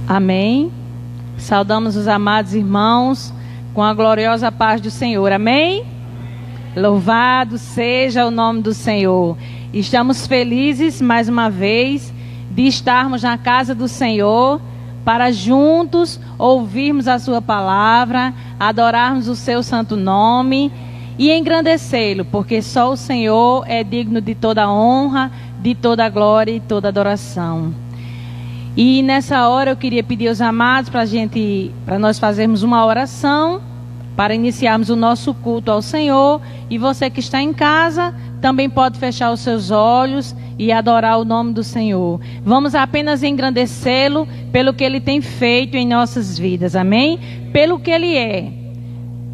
Amém. Saudamos os amados irmãos com a gloriosa paz do Senhor. Amém. Louvado seja o nome do Senhor. Estamos felizes mais uma vez de estarmos na casa do Senhor para juntos ouvirmos a sua palavra, adorarmos o seu santo nome e engrandecê-lo, porque só o Senhor é digno de toda honra, de toda glória e toda adoração. E nessa hora eu queria pedir aos amados para nós fazermos uma oração, para iniciarmos o nosso culto ao Senhor. E você que está em casa também pode fechar os seus olhos e adorar o nome do Senhor. Vamos apenas engrandecê-lo pelo que Ele tem feito em nossas vidas, amém? Pelo que Ele é,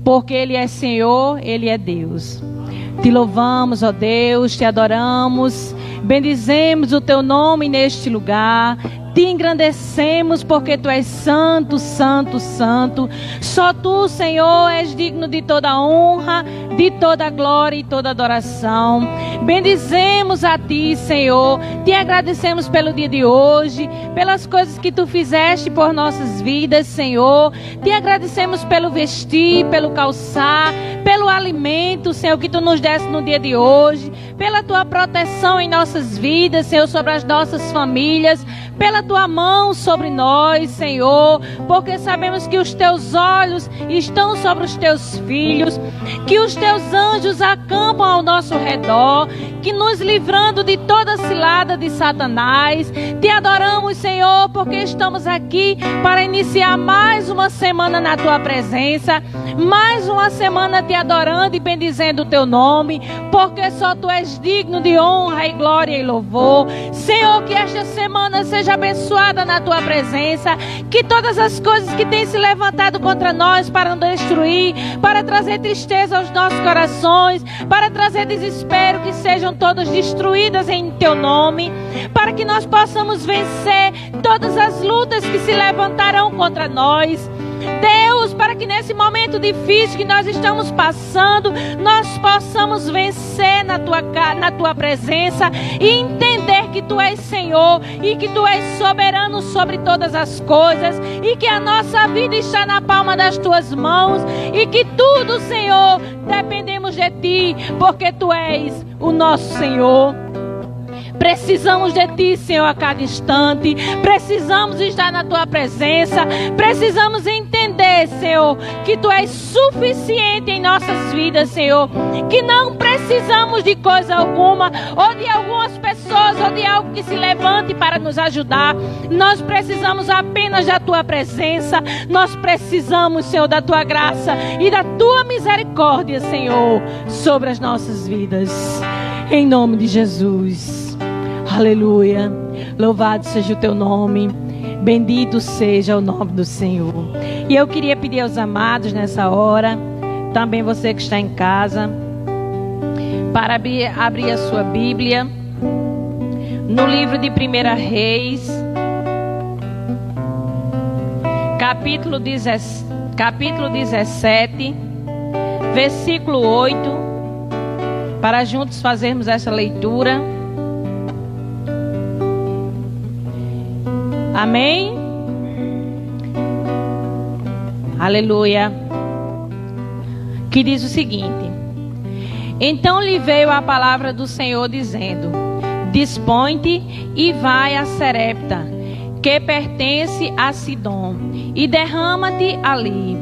porque Ele é Senhor, Ele é Deus. Te louvamos, ó Deus, te adoramos, bendizemos o teu nome neste lugar. Te engrandecemos porque Tu és santo, santo, santo. Só Tu, Senhor, és digno de toda honra, de toda glória e toda adoração. Bendizemos a Ti, Senhor. Te agradecemos pelo dia de hoje, pelas coisas que Tu fizeste por nossas vidas, Senhor. Te agradecemos pelo vestir, pelo calçar, pelo alimento, Senhor, que Tu nos deste no dia de hoje, pela Tua proteção em nossas vidas, Senhor, sobre as nossas famílias, pela Tua mão sobre nós, Senhor, porque sabemos que os Teus olhos estão sobre os Teus filhos, que os Teus anjos acampam ao nosso redor, que nos livrando de toda cilada de Satanás. Te adoramos, Senhor, porque estamos aqui para iniciar mais uma semana na Tua presença, mais uma semana te adorando e bendizendo o Teu nome, porque só Tu és digno de honra e glória e louvor. Senhor, que esta semana seja abençoada na Tua presença, que todas as coisas que têm se levantado contra nós para nos destruir, para trazer tristeza aos nossos corações, para trazer desespero, que sejam todas destruídas em Teu nome, para que nós possamos vencer todas as lutas que se levantarão contra nós. Deus, para que nesse momento difícil que nós estamos passando, nós possamos vencer na tua presença e entender que Tu és Senhor e que Tu és soberano sobre todas as coisas e que a nossa vida está na palma das Tuas mãos e que tudo, Senhor, dependemos de Ti, porque Tu és o nosso Senhor. Precisamos de Ti, Senhor, a cada instante. Precisamos estar na Tua presença. Precisamos entender, Senhor, que Tu és suficiente em nossas vidas, Senhor. Que não precisamos de coisa alguma, ou de algumas pessoas, ou de algo que se levante para nos ajudar. Nós precisamos apenas da Tua presença. Nós precisamos, Senhor, da Tua graça e da Tua misericórdia, Senhor, sobre as nossas vidas. Em nome de Jesus. Aleluia. Louvado seja o Teu nome. Bendito seja o nome do Senhor. E eu queria pedir aos amados nessa hora, também você que está em casa, para abrir a sua Bíblia no livro de 1 Reis, capítulo 17, versículo 8, para juntos fazermos essa leitura. Amém? Aleluia. Que diz o seguinte: então lhe veio a palavra do Senhor dizendo: dispõe-te e vai a Sarepta, que pertence a Sidom, e derrama-te ali,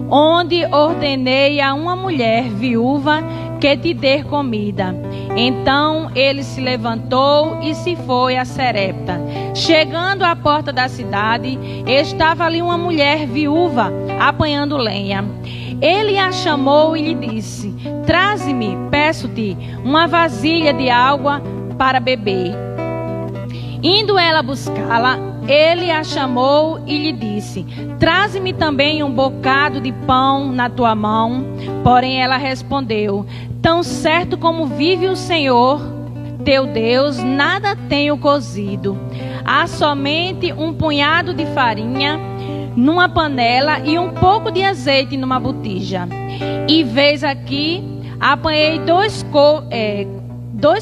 onde ordenei a uma mulher viúva que te dê comida. Então ele se levantou e se foi a Sarepta. Chegando à porta da cidade, estava ali uma mulher viúva apanhando lenha. Ele a chamou e lhe disse: traze-me, peço-te, uma vasilha de água para beber. Indo ela buscá-la, ele a chamou e lhe disse: traze-me também um bocado de pão na tua mão. Porém ela respondeu: tão certo como vive o Senhor teu Deus, nada tenho cozido. Há somente um punhado de farinha numa panela e um pouco de azeite numa botija. E vês aqui, apanhei dois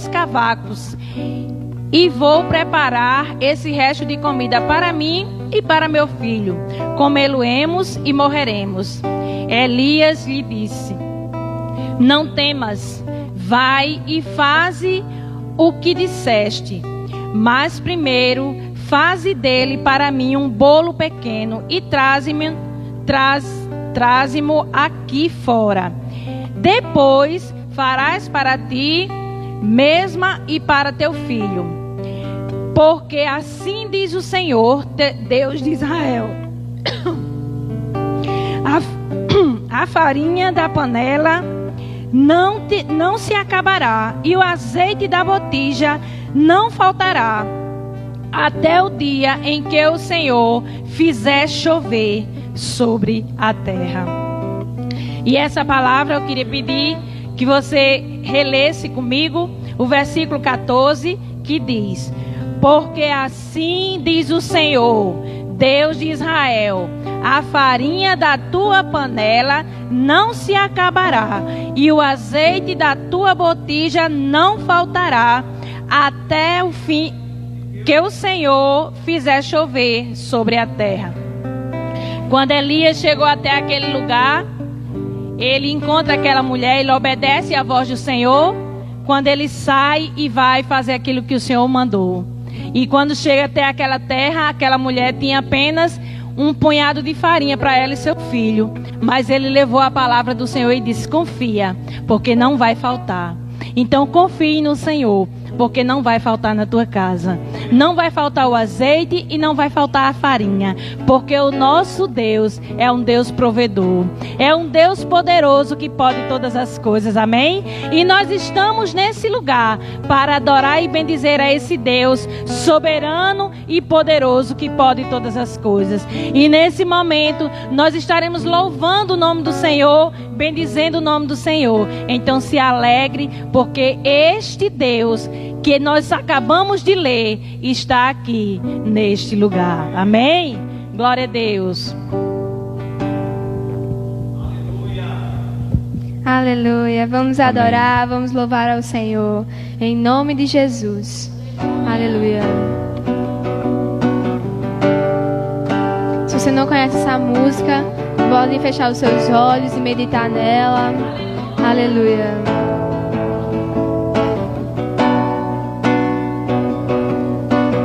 cavacos e vou preparar esse resto de comida para mim e para meu filho. Comê-lo-emos e morreremos. Elias lhe disse: não temas, vai e faze o que disseste, mas primeiro faze dele para mim um bolo pequeno e traze-mo aqui fora. Depois farás para ti mesma e para teu filho. Porque assim diz o Senhor, Deus de Israel: a farinha da panela não se acabará, e o azeite da botija não faltará, até o dia em que o Senhor fizer chover sobre a terra. E essa palavra eu queria pedir que você relesse comigo o versículo 14, que diz: porque assim diz o Senhor, Deus de Israel: a farinha da tua panela não se acabará, e o azeite da tua botija não faltará, até o fim que o Senhor fizer chover sobre a terra. Quando Elias chegou até aquele lugar, ele encontra aquela mulher, ele obedece à voz do Senhor. Quando ele sai e vai fazer aquilo que o Senhor mandou. E quando chega até aquela terra, aquela mulher tinha apenas um punhado de farinha para ela e seu filho. Mas ele levou a palavra do Senhor e disse: confia, porque não vai faltar. Então confie no Senhor, porque não vai faltar na tua casa. Não vai faltar o azeite e não vai faltar a farinha, porque o nosso Deus é um Deus provedor. É um Deus poderoso que pode todas as coisas, amém? E nós estamos nesse lugar para adorar e bendizer a esse Deus soberano e poderoso que pode todas as coisas. E nesse momento nós estaremos louvando o nome do Senhor, bendizendo o nome do Senhor. Então se alegre, porque este Deus que nós acabamos de ler está aqui neste lugar. Amém? Glória a Deus. Aleluia. Vamos adorar, vamos louvar ao Senhor. Em nome de Jesus. Aleluia. Se você não conhece essa música, pode fechar os seus olhos e meditar nela. Aleluia.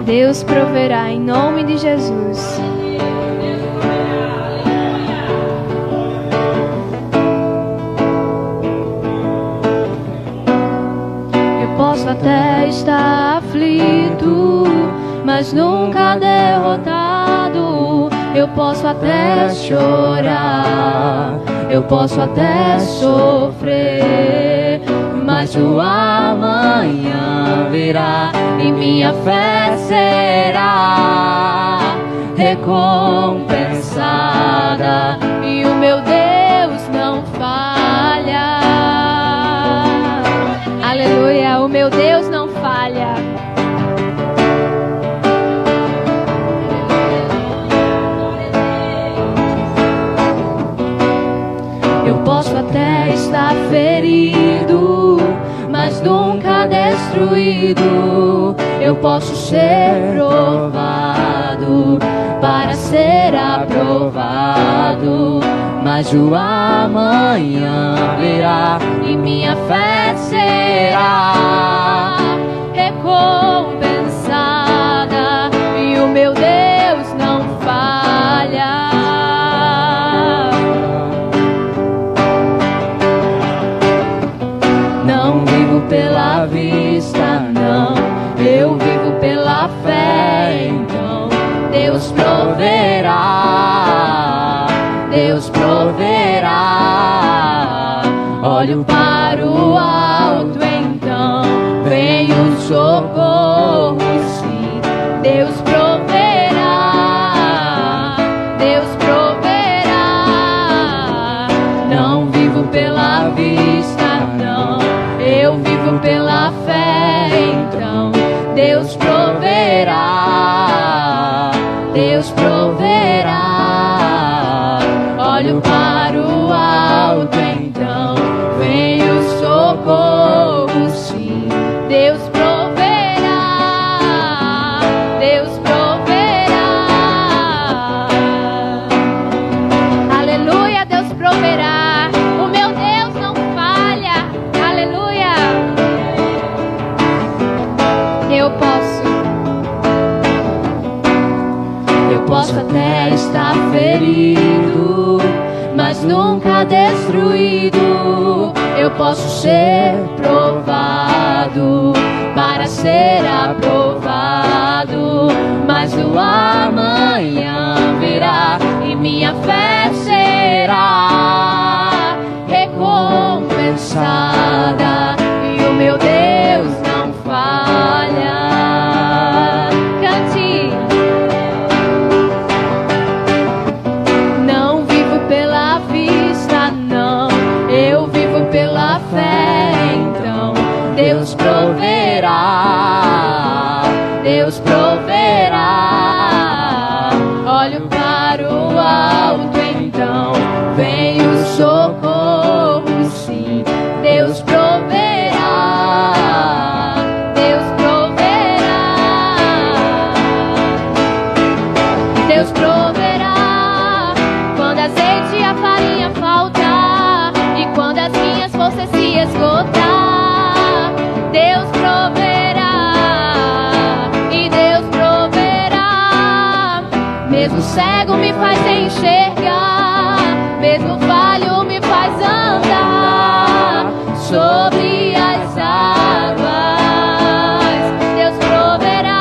Deus proverá em nome de Jesus. Eu posso até estar aflito, mas nunca derrotado. Eu posso até chorar, eu posso até sofrer, mas o amanhã virá e minha fé será recompensada, e o meu Deus não falha. Aleluia, o meu Deus não falha. Eu posso até estar ferido, mas nunca destruído. Eu posso ser provado para ser aprovado, mas o amanhã virá e minha fé será recompensada, e o meu Deus não falha. Não vivo pela vista, não, eu vivo pela fé. Então Deus proverá, Deus proverá. Olho para o alto, então vem o socorro, sim. Deus proverá, Deus proverá. Não vivo pela vista, não, eu vivo pela fé. Então Deus proverá, Deus proverá. Olho para o alto, então vem o socorro, sim. Deus proverá, posso até estar ferido, mas nunca destruído. Eu posso ser provado para ser aprovado, mas o amanhã virá e minha fé será recompensada e o meu Deus não falha. Cante. Não vivo pela vista, não, eu vivo pela fé. Então Deus proverá, Deus proverá. Olho para o alto, então vem o socorro, sim. Deus proverá, Deus proverá, Deus proverá. Quando azeite e a farinha faltar e quando as minhas forças se esgotar, Deus proverá e Deus proverá. Mesmo cego me faz enxergar, mesmo falho me faz andar sobre as águas. Deus proverá.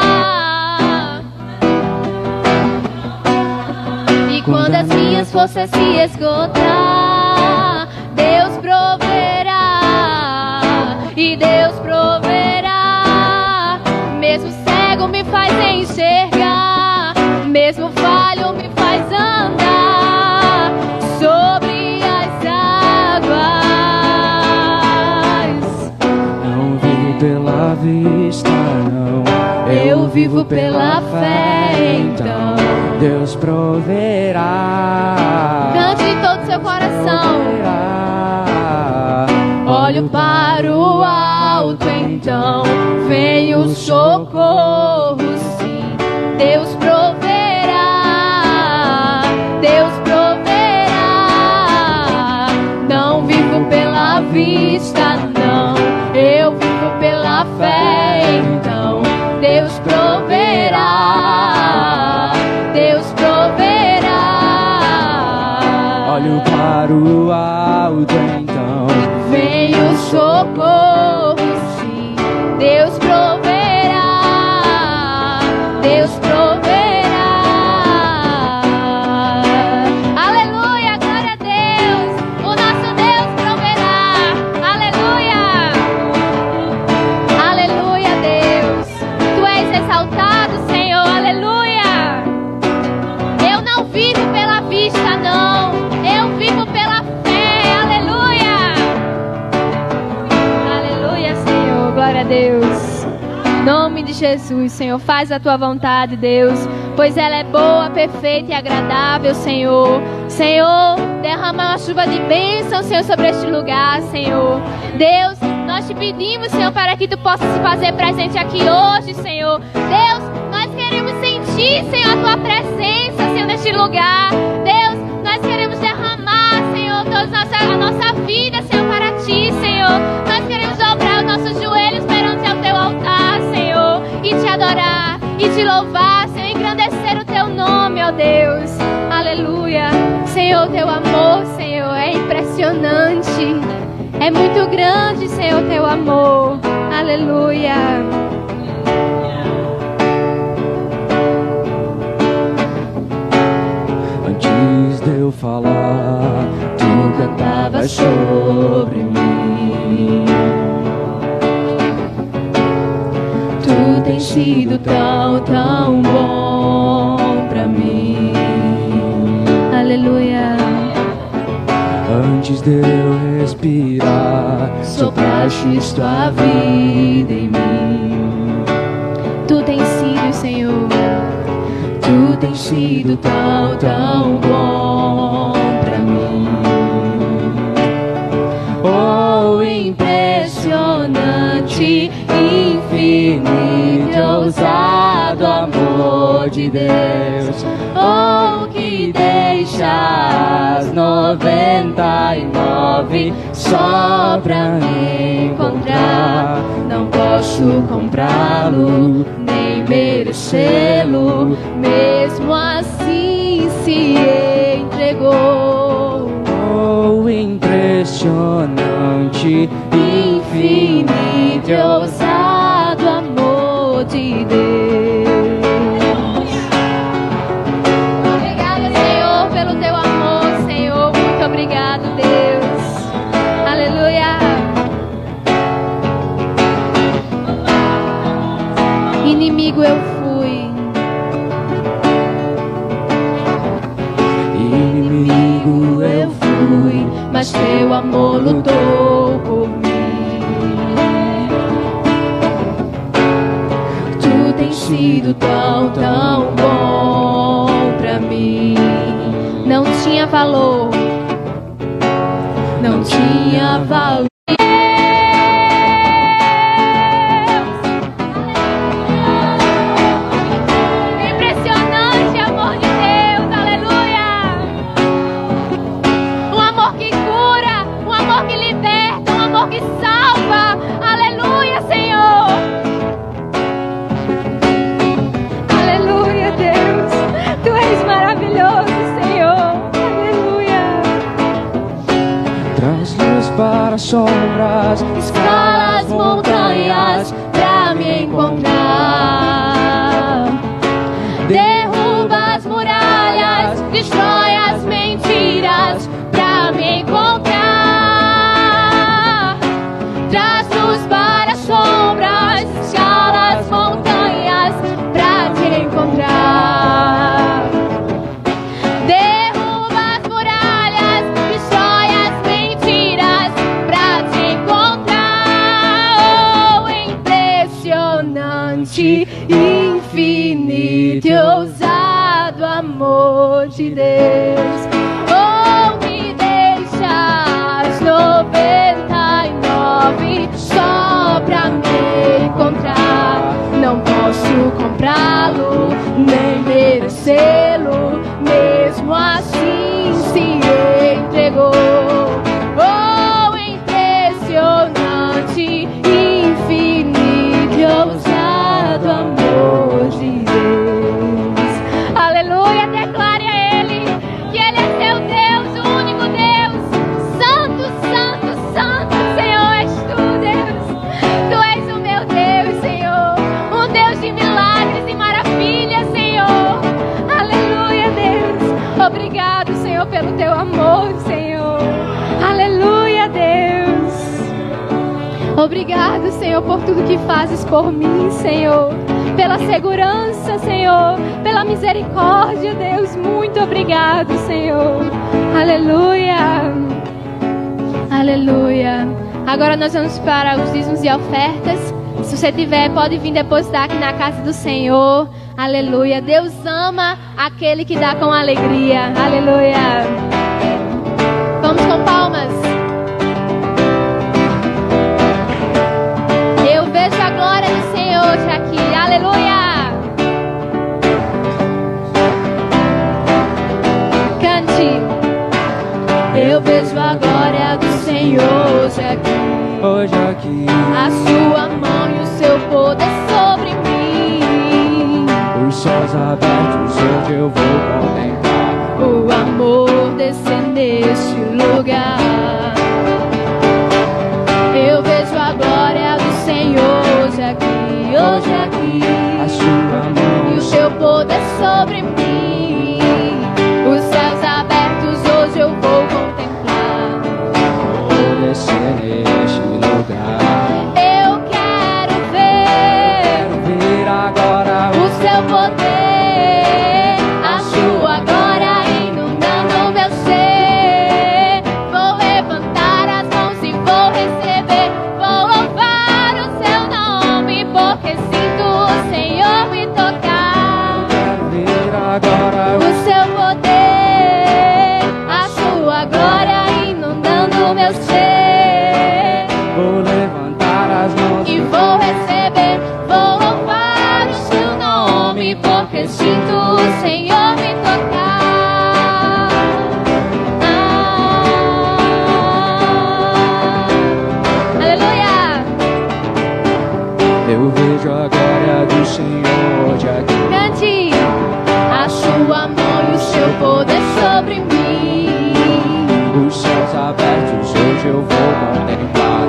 E quando as minhas forças se esgotar, Deus proverá e Deus proverá. Mesmo cego me faz enxergar, mesmo falho me faz andar sobre as águas. Não vivo pela vista, não, Eu vivo pela fé, então Deus proverá. cante de todo o seu coração. Proverá. Olho para o alto, então vem o socorro, sim. Deus proverá, Deus proverá. Não vivo pela vista, não, eu vivo pela fé. Então Deus proverá, Deus proverá. Olho para o alto, então Vem o socorro, sim. Deus proverá, Deus proverá. Aleluia, glória a Deus. O nosso Deus proverá. Aleluia. Aleluia, Deus. Tu és exaltado, Senhor. Aleluia. Eu não vivo pela vista, não. Eu vivo pela fé. Aleluia. Aleluia, Senhor. Glória a Deus. Em nome de Jesus, Senhor, faz a tua vontade, Deus, pois ela é boa, perfeita e agradável, Senhor. Senhor, derrama uma chuva de bênção, Senhor, sobre este lugar, Senhor. Deus, nós te pedimos, Senhor, para que tu possas se fazer presente aqui hoje, Senhor. Deus, nós queremos sentir, Senhor, a tua presença, Senhor, neste lugar. Deus, nós queremos derramar, Senhor, toda a nossa vida, Senhor, para ti, Senhor. Nós queremos dobrar os nossos joelhos perante ao teu altar, Senhor, e te adorar, e te louvar, Senhor, engrandecer o teu nome, ó Deus. Aleluia. Senhor, teu amor, Senhor, é impressionante. É muito grande, Senhor, teu amor. Aleluia. antes de eu falar, tu cantavas sobre mim. Tu tens sido tão, tão bom pra mim. Aleluia. Antes de eu respirar, Sopraste tua vida em mim. Tu tens sido, Senhor. Tu tens sido tão, tão bom pra mim. Oh, impressionante, infinito, ousado amor de Deus. Oh, que deixas 99 só pra me encontrar. Não posso comprá-lo, nem merecê-lo, mesmo assim impressionante, infinito e ousado amor de Deus. Obrigada, Senhor, pelo teu amor, Senhor. Muito obrigado, Deus. Aleluia. Inimigo eu fui, inimigo eu fui, mas teu amor lutou por mim. Tu tens sido tão, tão bom pra mim. Não tinha valor, não tinha valor. Impressionante amor de Deus, aleluia. Um amor que cura, um amor que liberta, um amor que salva, aleluia, Senhor. Aleluia, Deus, Tu és maravilhoso, Senhor, aleluia. traz luz para as sombras, Escala as montanhas pra me encontrar. Derruba as muralhas, destrói as mentiras pra me encontrar. Traz luz para as sombras, escala as montanhas pra te encontrar. Derruba as muralhas, destrói as mentiras pra te encontrar. Oh, impressionante, infinito e ousado amor de Deus. Oh, me deixas 99 só pra me encontrar. Não posso comprá-lo, nem merecê-lo, mesmo assim se entregou. Oh, impressionante, infinito e ousado amor de Deus. Aleluia, declare a Ele que Ele é seu Deus, o único Deus. Santo, santo, santo, Senhor, és Tu, Deus. Tu és o meu Deus, Senhor, um Deus de milagres e maravilhas, Senhor. Aleluia, Deus. Obrigado, Senhor, pelo Teu amor, Senhor. Aleluia, Deus. Obrigado, Senhor, por tudo que fazes por mim, Senhor. Pela segurança, Senhor. Pela misericórdia, Deus. Muito obrigado, Senhor. Aleluia. Aleluia. Agora nós vamos para os dízimos e ofertas. Se você tiver, pode vir depositar aqui na casa do Senhor. Aleluia. Deus ama aquele que dá com alegria. Aleluia. Vamos com palmas. Eu vejo a glória do Senhor hoje aqui. Aleluia. Cante. Eu vejo a glória do Senhor hoje aqui. hoje aqui. A sua mão e o seu poder sobre mim. Os céus abertos onde eu vou contemplar O amor descer neste lugar. Eu vejo a glória do Senhor hoje aqui, hoje aqui. a sua mão E o seu poder sobre mim. Os céus abertos hoje eu vou contemplar. descer neste lugar. Eu quero ver agora o seu poder, a sua glória inundando meu ser. Vou levantar as mãos e vou receber. Vou louvar o seu nome, porque sinto o Senhor me tocar. quero ver agora O seu poder, a sua glória inundando meu ser. vou levantar as mãos E vou receber, vou louvar o seu nome, porque sinto o Senhor me tocar. Aleluia! eu vejo a glória do Senhor hoje aqui. Cante! A sua mão e o seu poder sobre mim. Os céus abertos hoje eu vou contemplar.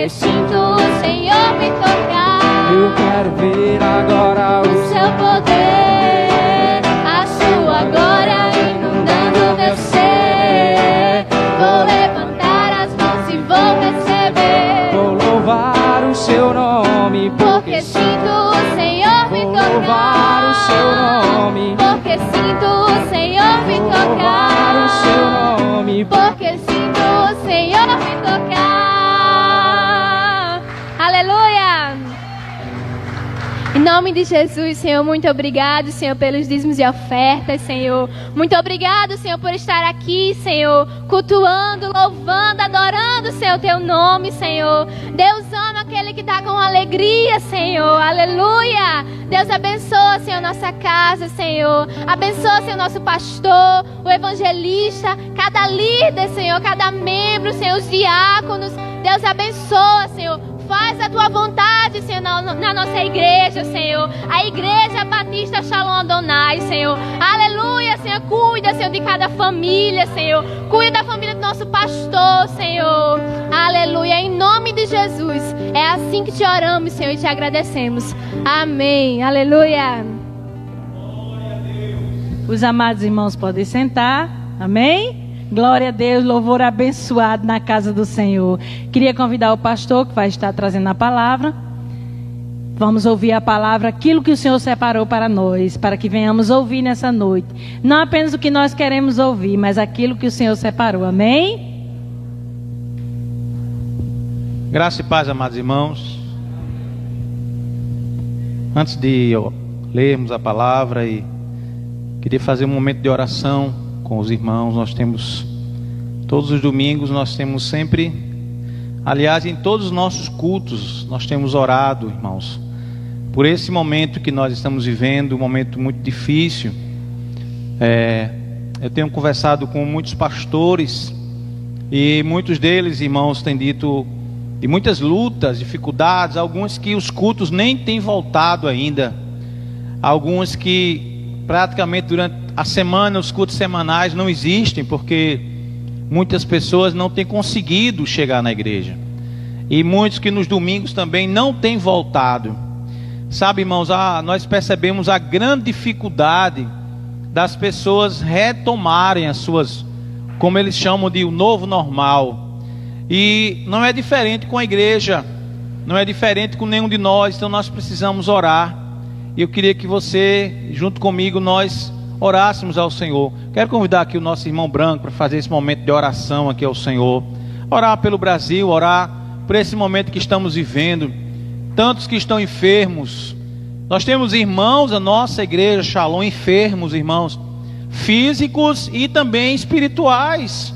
porque sinto o Senhor me tocar. Eu quero ver agora O seu poder, a sua glória inundando meu ser. Vou levantar as mãos e vou receber, Vou louvar o seu nome, porque sinto o Senhor me vou louvar o seu tocar. nome, Porque sinto o Senhor me vou louvar o seu tocar. nome. Porque sinto o Senhor me tocar. Aleluia! Em nome de Jesus, Senhor, muito obrigado, Senhor, pelos dízimos e ofertas, Senhor. Muito obrigado, Senhor, por estar aqui, Senhor, cultuando, louvando, adorando, Senhor, teu nome, Senhor. Deus ama aquele que está com alegria, Senhor. Aleluia! Deus abençoa, Senhor, nossa casa, Senhor. Abençoa, Senhor, nosso pastor, o evangelista, cada líder, Senhor, cada membro, Senhor, os diáconos. Deus abençoa, Senhor. Faz a tua vontade, Senhor, na nossa igreja, Senhor. A igreja Batista Shalom Adonai, Senhor. Aleluia, Senhor. Cuida, Senhor, de cada família, Senhor. Cuida da família do nosso pastor, Senhor. Aleluia. Em nome de Jesus. É assim que te oramos, Senhor, e te agradecemos. Amém. Aleluia. Os amados irmãos podem sentar. Amém? Glória a Deus, louvor abençoado na casa do Senhor. Queria convidar o pastor que vai estar trazendo a palavra. Vamos ouvir a palavra, aquilo que o Senhor separou para nós, para que venhamos ouvir nessa noite. Não apenas o que nós queremos ouvir, mas aquilo que o Senhor separou. Amém? Graça e paz, amados irmãos. Antes de lermos a palavra, queria fazer um momento de oração com os irmãos. Nós temos, todos os domingos, nós temos sempre, aliás, em todos os nossos cultos, nós temos orado, irmãos, por esse momento que nós estamos vivendo, um momento muito difícil. Eu tenho conversado com muitos pastores, e muitos deles, irmãos, têm dito de muitas lutas, dificuldades, alguns que os cultos nem têm voltado ainda, alguns que praticamente durante a semana, os cultos semanais não existem, porque muitas pessoas não têm conseguido chegar na igreja, e muitos que nos domingos também não têm voltado. Sabe, irmãos, nós percebemos a grande dificuldade das pessoas retomarem as suas, como eles chamam de o novo normal. E não é diferente com a igreja, não é diferente com nenhum de nós. Então nós precisamos orar. E eu queria que você, junto comigo, nós orássemos ao Senhor. Quero convidar aqui o nosso irmão Branco para fazer esse momento de oração aqui ao Senhor. Orar pelo Brasil, orar por esse momento que estamos vivendo. Tantos que estão enfermos. Nós temos irmãos da nossa igreja Shalom enfermos, irmãos, físicos e também espirituais.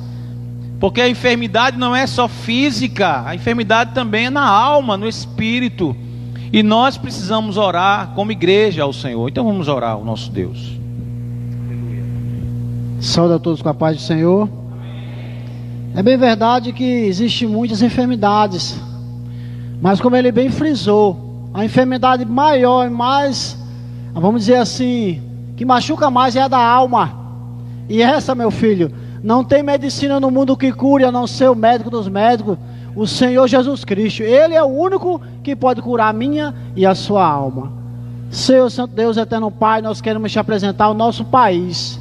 Porque a enfermidade não é só física, a enfermidade também é na alma, no espírito. E nós precisamos orar como igreja ao Senhor. Então vamos orar ao nosso Deus. Saúde a todos com a paz do Senhor. É bem verdade que existem muitas enfermidades, mas como ele bem frisou, a enfermidade maior e mais, vamos dizer assim, que machuca mais é a da alma. E essa, meu filho, não tem medicina no mundo que cure, a não ser o médico dos médicos, o Senhor Jesus Cristo. Ele é o único que pode curar a minha e a sua alma. Senhor Santo Deus, Eterno Pai, nós queremos te apresentar o nosso país,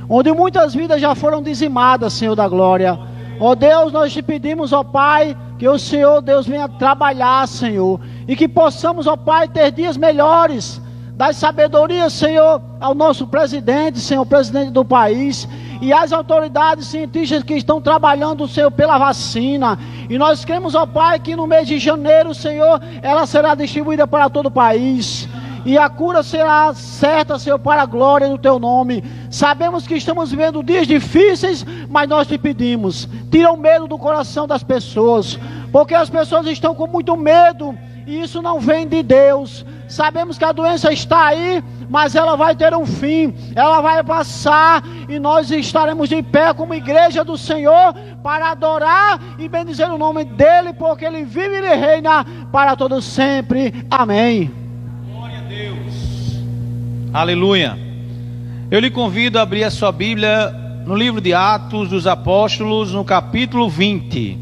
onde muitas vidas já foram dizimadas, Senhor da glória. Ó Deus, nós te pedimos, ó Pai, que o Senhor, Deus, venha trabalhar, Senhor, e que possamos, ó Pai, ter dias melhores. Dai sabedoria, Senhor, ao nosso presidente, Senhor, presidente do país, e às autoridades cientistas que estão trabalhando, Senhor, pela vacina. E nós queremos, ó Pai, que no mês de janeiro, Senhor, ela será distribuída para todo o país. E a cura será certa, Senhor, para a glória do Teu nome. Sabemos que estamos vivendo dias difíceis, mas nós te pedimos, tira o medo do coração das pessoas, porque as pessoas estão com muito medo, e isso não vem de Deus. Sabemos que a doença está aí, mas ela vai ter um fim, ela vai passar, e nós estaremos de pé como igreja do Senhor, para adorar e bendizer o nome dEle, porque Ele vive e Ele reina para todo sempre. Amém. Deus. Aleluia. Eu lhe convido a abrir a sua Bíblia no livro de Atos dos Apóstolos, no capítulo 20.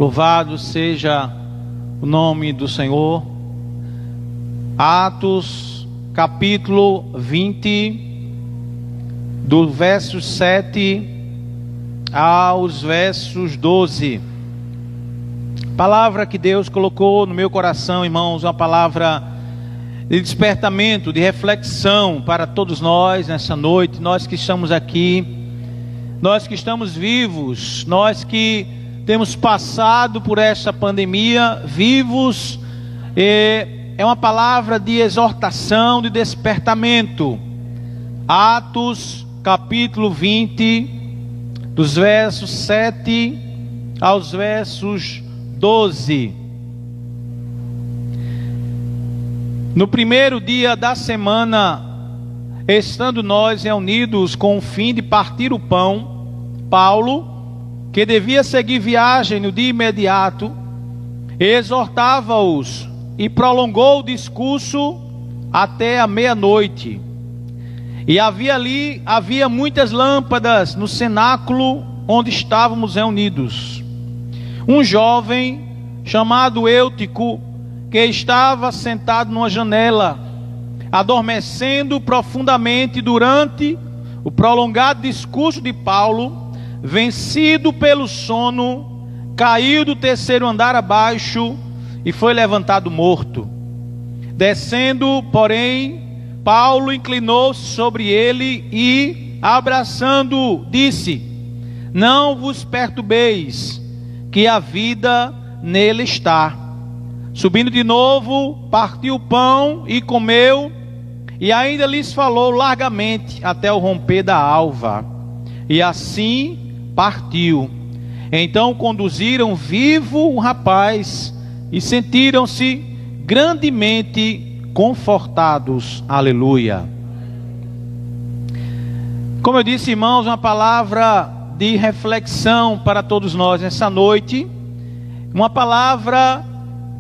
Louvado seja o nome do Senhor. Atos, capítulo 20, do verso 7 aos versos 12. Palavra que Deus colocou no meu coração, irmãos, uma palavra de despertamento, de reflexão para todos nós nessa noite, nós que estamos aqui, nós que estamos vivos, nós que temos passado por essa pandemia vivos. É uma palavra de exortação, de despertamento. Atos, capítulo 20, dos versos 7 aos versos 12. No primeiro dia da semana, estando nós reunidos com o fim de partir o pão, Paulo, que devia seguir viagem no dia imediato, exortava-os e prolongou o discurso até a meia-noite. E havia muitas lâmpadas no cenáculo onde estávamos reunidos. Um jovem chamado Eutico, que estava sentado numa janela, adormecendo profundamente durante o prolongado discurso de Paulo, vencido pelo sono, caiu do terceiro andar abaixo e foi levantado morto. Descendo, porém, Paulo inclinou-se sobre ele e, abraçando-o, disse: não vos perturbeis, que a vida nele está. Subindo de novo, partiu o pão e comeu, e ainda lhes falou largamente até o romper da alva. E assim partiu. Então conduziram vivo o rapaz e sentiram-se grandemente confortados. Aleluia. Como eu disse, irmãos, uma palavra de reflexão para todos nós nessa noite. Uma palavra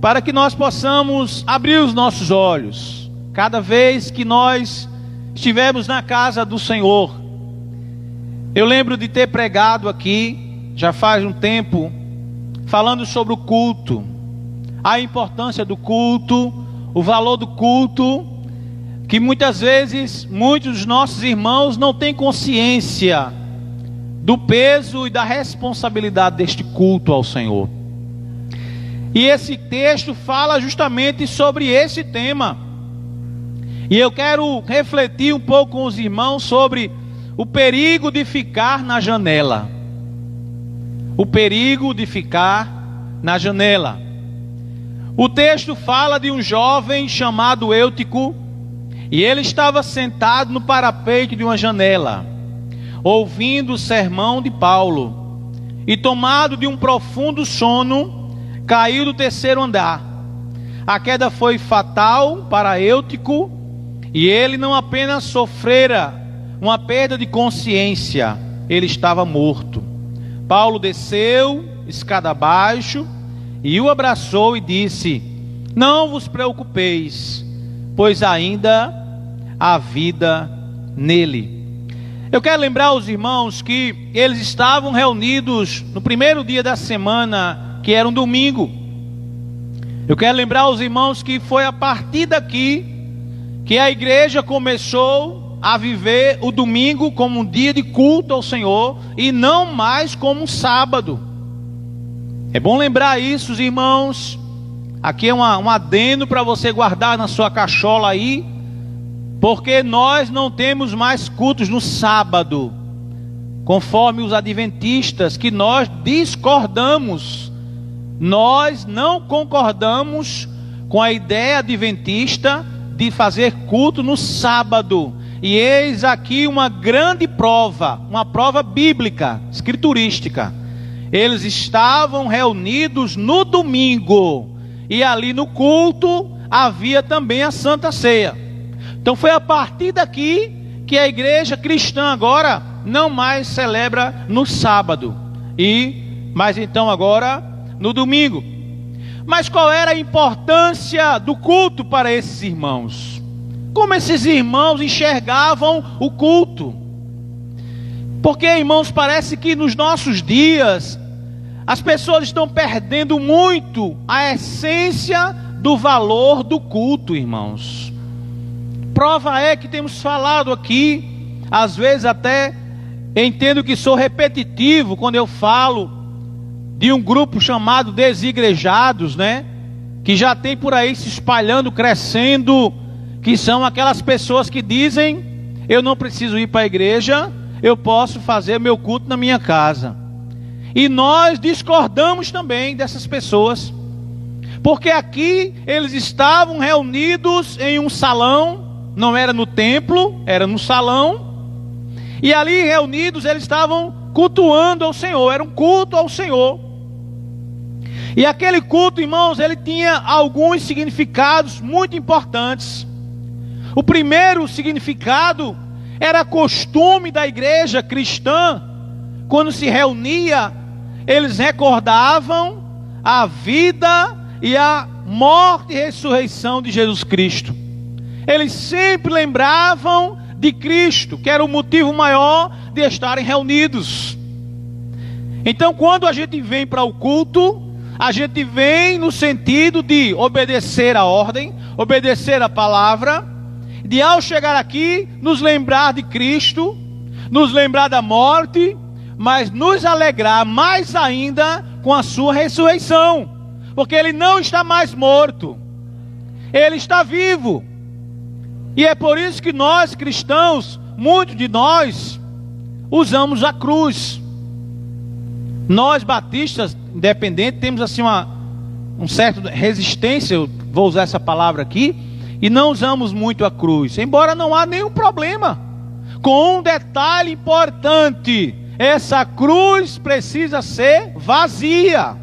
para que nós possamos abrir os nossos olhos cada vez que nós estivermos na casa do Senhor. Eu lembro de ter pregado aqui, já faz um tempo, falando sobre o culto, a importância do culto, o valor do culto, que muitas vezes muitos dos nossos irmãos não têm consciência do peso e da responsabilidade deste culto ao Senhor. E esse texto fala justamente sobre esse tema. E eu quero refletir um pouco com os irmãos sobre o perigo de ficar na janela. O perigo de ficar na janela. O texto fala de um jovem chamado Eutico, e ele estava sentado no parapeito de uma janela, ouvindo o sermão de Paulo, e tomado de um profundo sono, caiu do terceiro andar. A queda foi fatal para Eutico, e ele não apenas sofrera uma perda de consciência, ele estava morto. Paulo desceu escada abaixo e o abraçou e disse: não vos preocupeis, pois ainda há vida nele. Eu quero lembrar os irmãos que eles estavam reunidos no primeiro dia da semana, que era um domingo. Eu quero lembrar os irmãos que foi a partir daqui que a igreja começou a viver o domingo como um dia de culto ao Senhor e não mais como um sábado. É bom lembrar isso, os irmãos. Aqui é um adendo para você guardar na sua cachola aí, porque nós não temos mais cultos no sábado, conforme os adventistas, que nós discordamos. Nós não concordamos com a ideia adventista de fazer culto no sábado. E eis aqui uma grande prova, uma prova bíblica, escriturística. Eles estavam reunidos no domingo, e ali no culto havia também a Santa Ceia. Então foi a partir daqui que a igreja cristã agora não mais celebra no sábado, mas então agora no domingo. Mas qual era a importância do culto para esses irmãos? Como esses irmãos enxergavam o culto? Porque, irmãos, parece que nos nossos dias As pessoas estão perdendo muito a essência do valor do culto, irmãos. Prova é que temos falado aqui, às vezes até entendo que sou repetitivo quando eu falo de um grupo chamado desigrejados, né? Que já tem por aí se espalhando, crescendo, que são aquelas pessoas que dizem: eu não preciso ir para a igreja, eu posso fazer meu culto na minha casa. E nós discordamos também dessas pessoas, porque aqui eles estavam reunidos em um salão, não era no templo, era no salão, e ali reunidos eles estavam cultuando ao Senhor, era um culto ao Senhor. E aquele culto, irmãos, ele tinha alguns significados muito importantes. O primeiro significado era costume da igreja cristã, quando se reunia, eles recordavam a vida e a morte e ressurreição de Jesus Cristo. Eles sempre lembravam de Cristo, que era o motivo maior de estarem reunidos. Então, quando a gente vem para o culto, a gente vem no sentido de obedecer a ordem, obedecer a palavra, de ao chegar aqui, nos lembrar de Cristo, nos lembrar da morte, mas nos alegrar mais ainda com a sua ressurreição, porque Ele não está mais morto, Ele está vivo. E é por isso que nós cristãos, muitos de nós, usamos a cruz. Nós batistas, independentes, temos assim uma certa resistência, eu vou usar essa palavra aqui, e não usamos muito a cruz, embora não há nenhum problema, com um detalhe importante: essa cruz precisa ser vazia.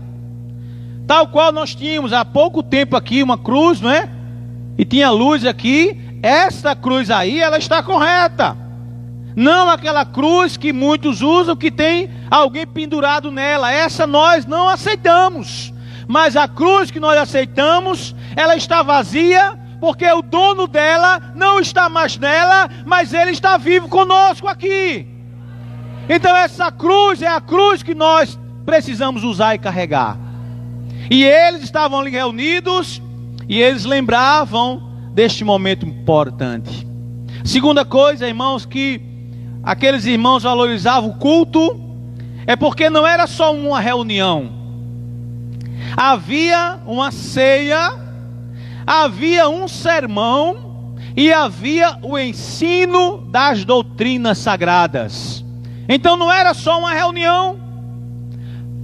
Tal qual nós tínhamos há pouco tempo aqui uma cruz, não é? E tinha luz aqui. Essa cruz aí, ela está correta. Não aquela cruz que muitos usam, que tem alguém pendurado nela. Essa nós não aceitamos. Mas a cruz que nós aceitamos, ela está vazia, porque o dono dela não está mais nela, mas Ele está vivo conosco aqui. Então essa cruz é a cruz que nós precisamos usar e carregar. E eles estavam ali reunidos, e eles lembravam deste momento importante. Segunda coisa, irmãos, que aqueles irmãos valorizavam o culto, é porque não era só uma reunião. Havia uma ceia, havia um sermão e havia o ensino das doutrinas sagradas. Então não era só uma reunião.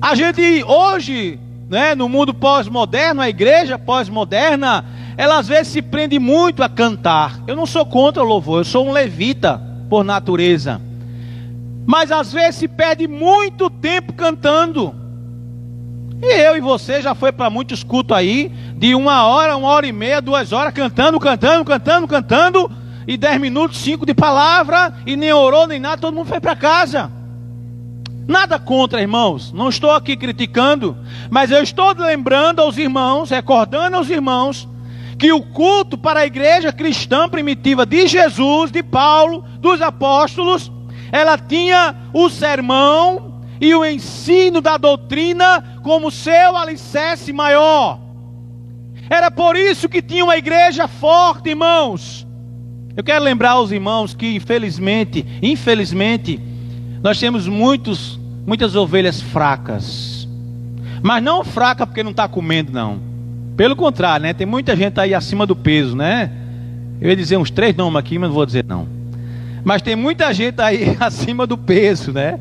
A gente hoje, né, no mundo pós-moderno, a igreja pós-moderna, ela às vezes se prende muito a cantar. Eu não sou contra o louvor, eu sou um levita por natureza. Mas às vezes se perde muito tempo cantando. E eu e você já foi para muitos cultos aí, de 1 hora, 1h30, 2 horas, cantando, e 10 minutos, 5 de palavra, e nem orou nem nada, todo mundo foi para casa. Nada contra, irmãos, não estou aqui criticando, mas eu estou lembrando aos irmãos, recordando aos irmãos, que o culto para a igreja cristã primitiva de Jesus, de Paulo, dos apóstolos, ela tinha o sermão e o ensino da doutrina como seu alicerce maior. Era por isso que tinha uma igreja forte, irmãos. Eu quero lembrar aos irmãos que infelizmente, nós temos muitas ovelhas fracas. Mas não fraca porque não está comendo, não. Pelo contrário, né? Tem muita gente aí acima do peso, né? Eu ia dizer uns 3 nomes aqui, mas não vou dizer não. Mas tem muita gente aí acima do peso, né?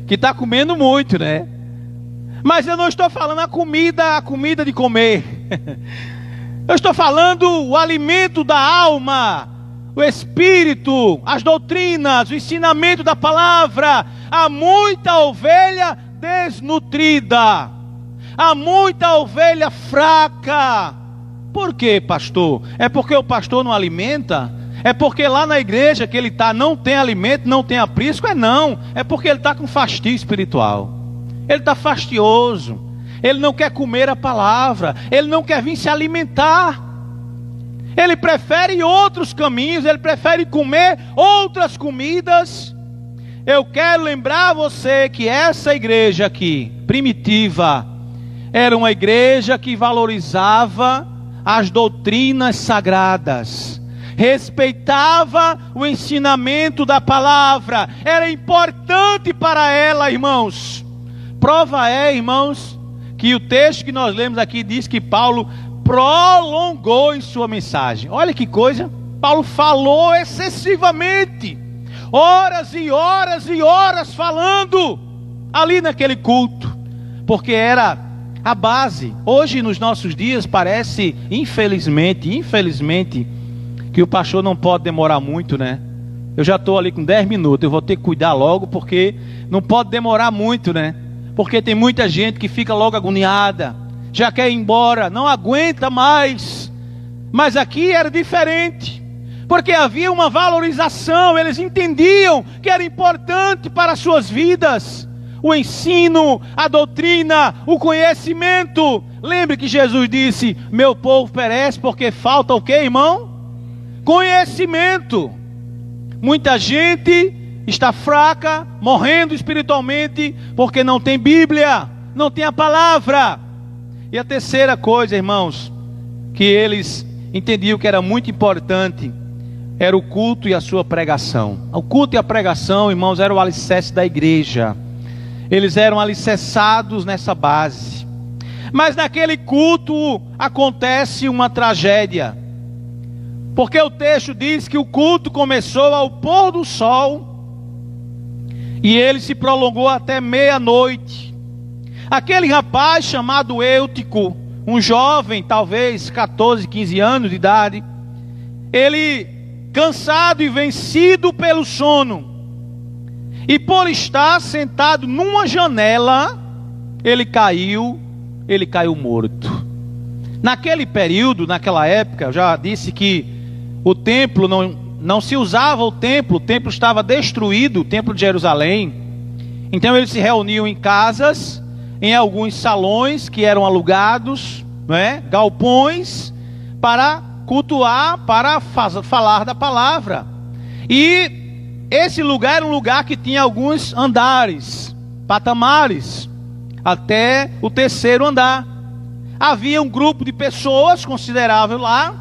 Que está comendo muito, né? Mas eu não estou falando a comida de comer. Eu estou falando o alimento da alma, o espírito, as doutrinas, o ensinamento da palavra. Há muita ovelha desnutrida. Há muita ovelha fraca. Por quê, pastor? É porque o pastor não alimenta? É porque lá na igreja que ele está não tem alimento, não tem aprisco? Não, é porque ele está com fastio espiritual. Ele está fastioso. Ele não quer comer a palavra. Ele não quer vir se alimentar. Ele prefere outros caminhos. Ele prefere comer outras comidas. Eu quero lembrar você que essa igreja aqui, primitiva era uma igreja que valorizava as doutrinas sagradas, respeitava o ensinamento da palavra, era importante para ela, irmãos. Prova é, irmãos, que o texto que nós lemos aqui diz que Paulo prolongou em sua mensagem. Olha que coisa, Paulo falou excessivamente, horas e horas e horas falando ali naquele culto, porque era a base. Hoje nos nossos dias parece, infelizmente, que o pastor não pode demorar muito, né? Eu já estou ali com 10 minutos, eu vou ter que cuidar logo, porque não pode demorar muito, né? Porque tem muita gente que fica logo agoniada, já quer ir embora, não aguenta mais. Mas aqui era diferente, porque havia uma valorização, eles entendiam que era importante para as suas vidas o ensino, a doutrina, o conhecimento. Lembre que Jesus disse: meu povo perece porque falta o que, irmão? Conhecimento. Muita gente está fraca, morrendo espiritualmente, porque não tem Bíblia, não tem a palavra. E a terceira coisa, irmãos, que eles entendiam que era muito importante, era o culto e a sua pregação. O culto e a pregação, irmãos, era o alicerce da igreja. Eles eram alicerçados nessa base. Mas naquele culto acontece uma tragédia, porque o texto diz que o culto começou ao pôr do sol e ele se prolongou até meia-noite. Aquele rapaz chamado Eutico, um jovem, talvez 14, 15 anos de idade, ele, cansado e vencido pelo sono, e por estar sentado numa janela, ele caiu morto. Naquele período, naquela época, eu já disse que o templo não se usava, o templo estava destruído, o templo de Jerusalém. Então eles se reuniam em casas, em alguns salões que eram alugados, né, galpões, para cultuar, para falar da palavra. E esse lugar era um lugar que tinha alguns andares, patamares, até o terceiro andar. Havia um grupo de pessoas considerável lá,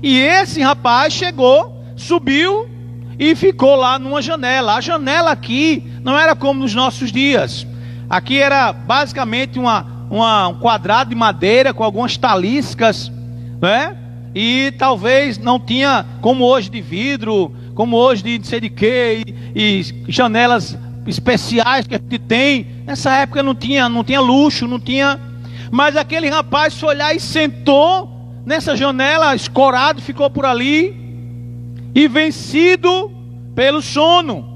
e esse rapaz chegou, subiu e ficou lá numa janela. A janela aqui não era como nos nossos dias. Aqui era basicamente um quadrado de madeira com algumas taliscas, né? E talvez não tinha como hoje de vidro, como hoje de não sei de quê, e janelas especiais que a gente tem. Nessa época não tinha luxo, não tinha. Mas aquele rapaz foi olhar e sentou nessa janela, escorado, ficou por ali, e vencido pelo sono.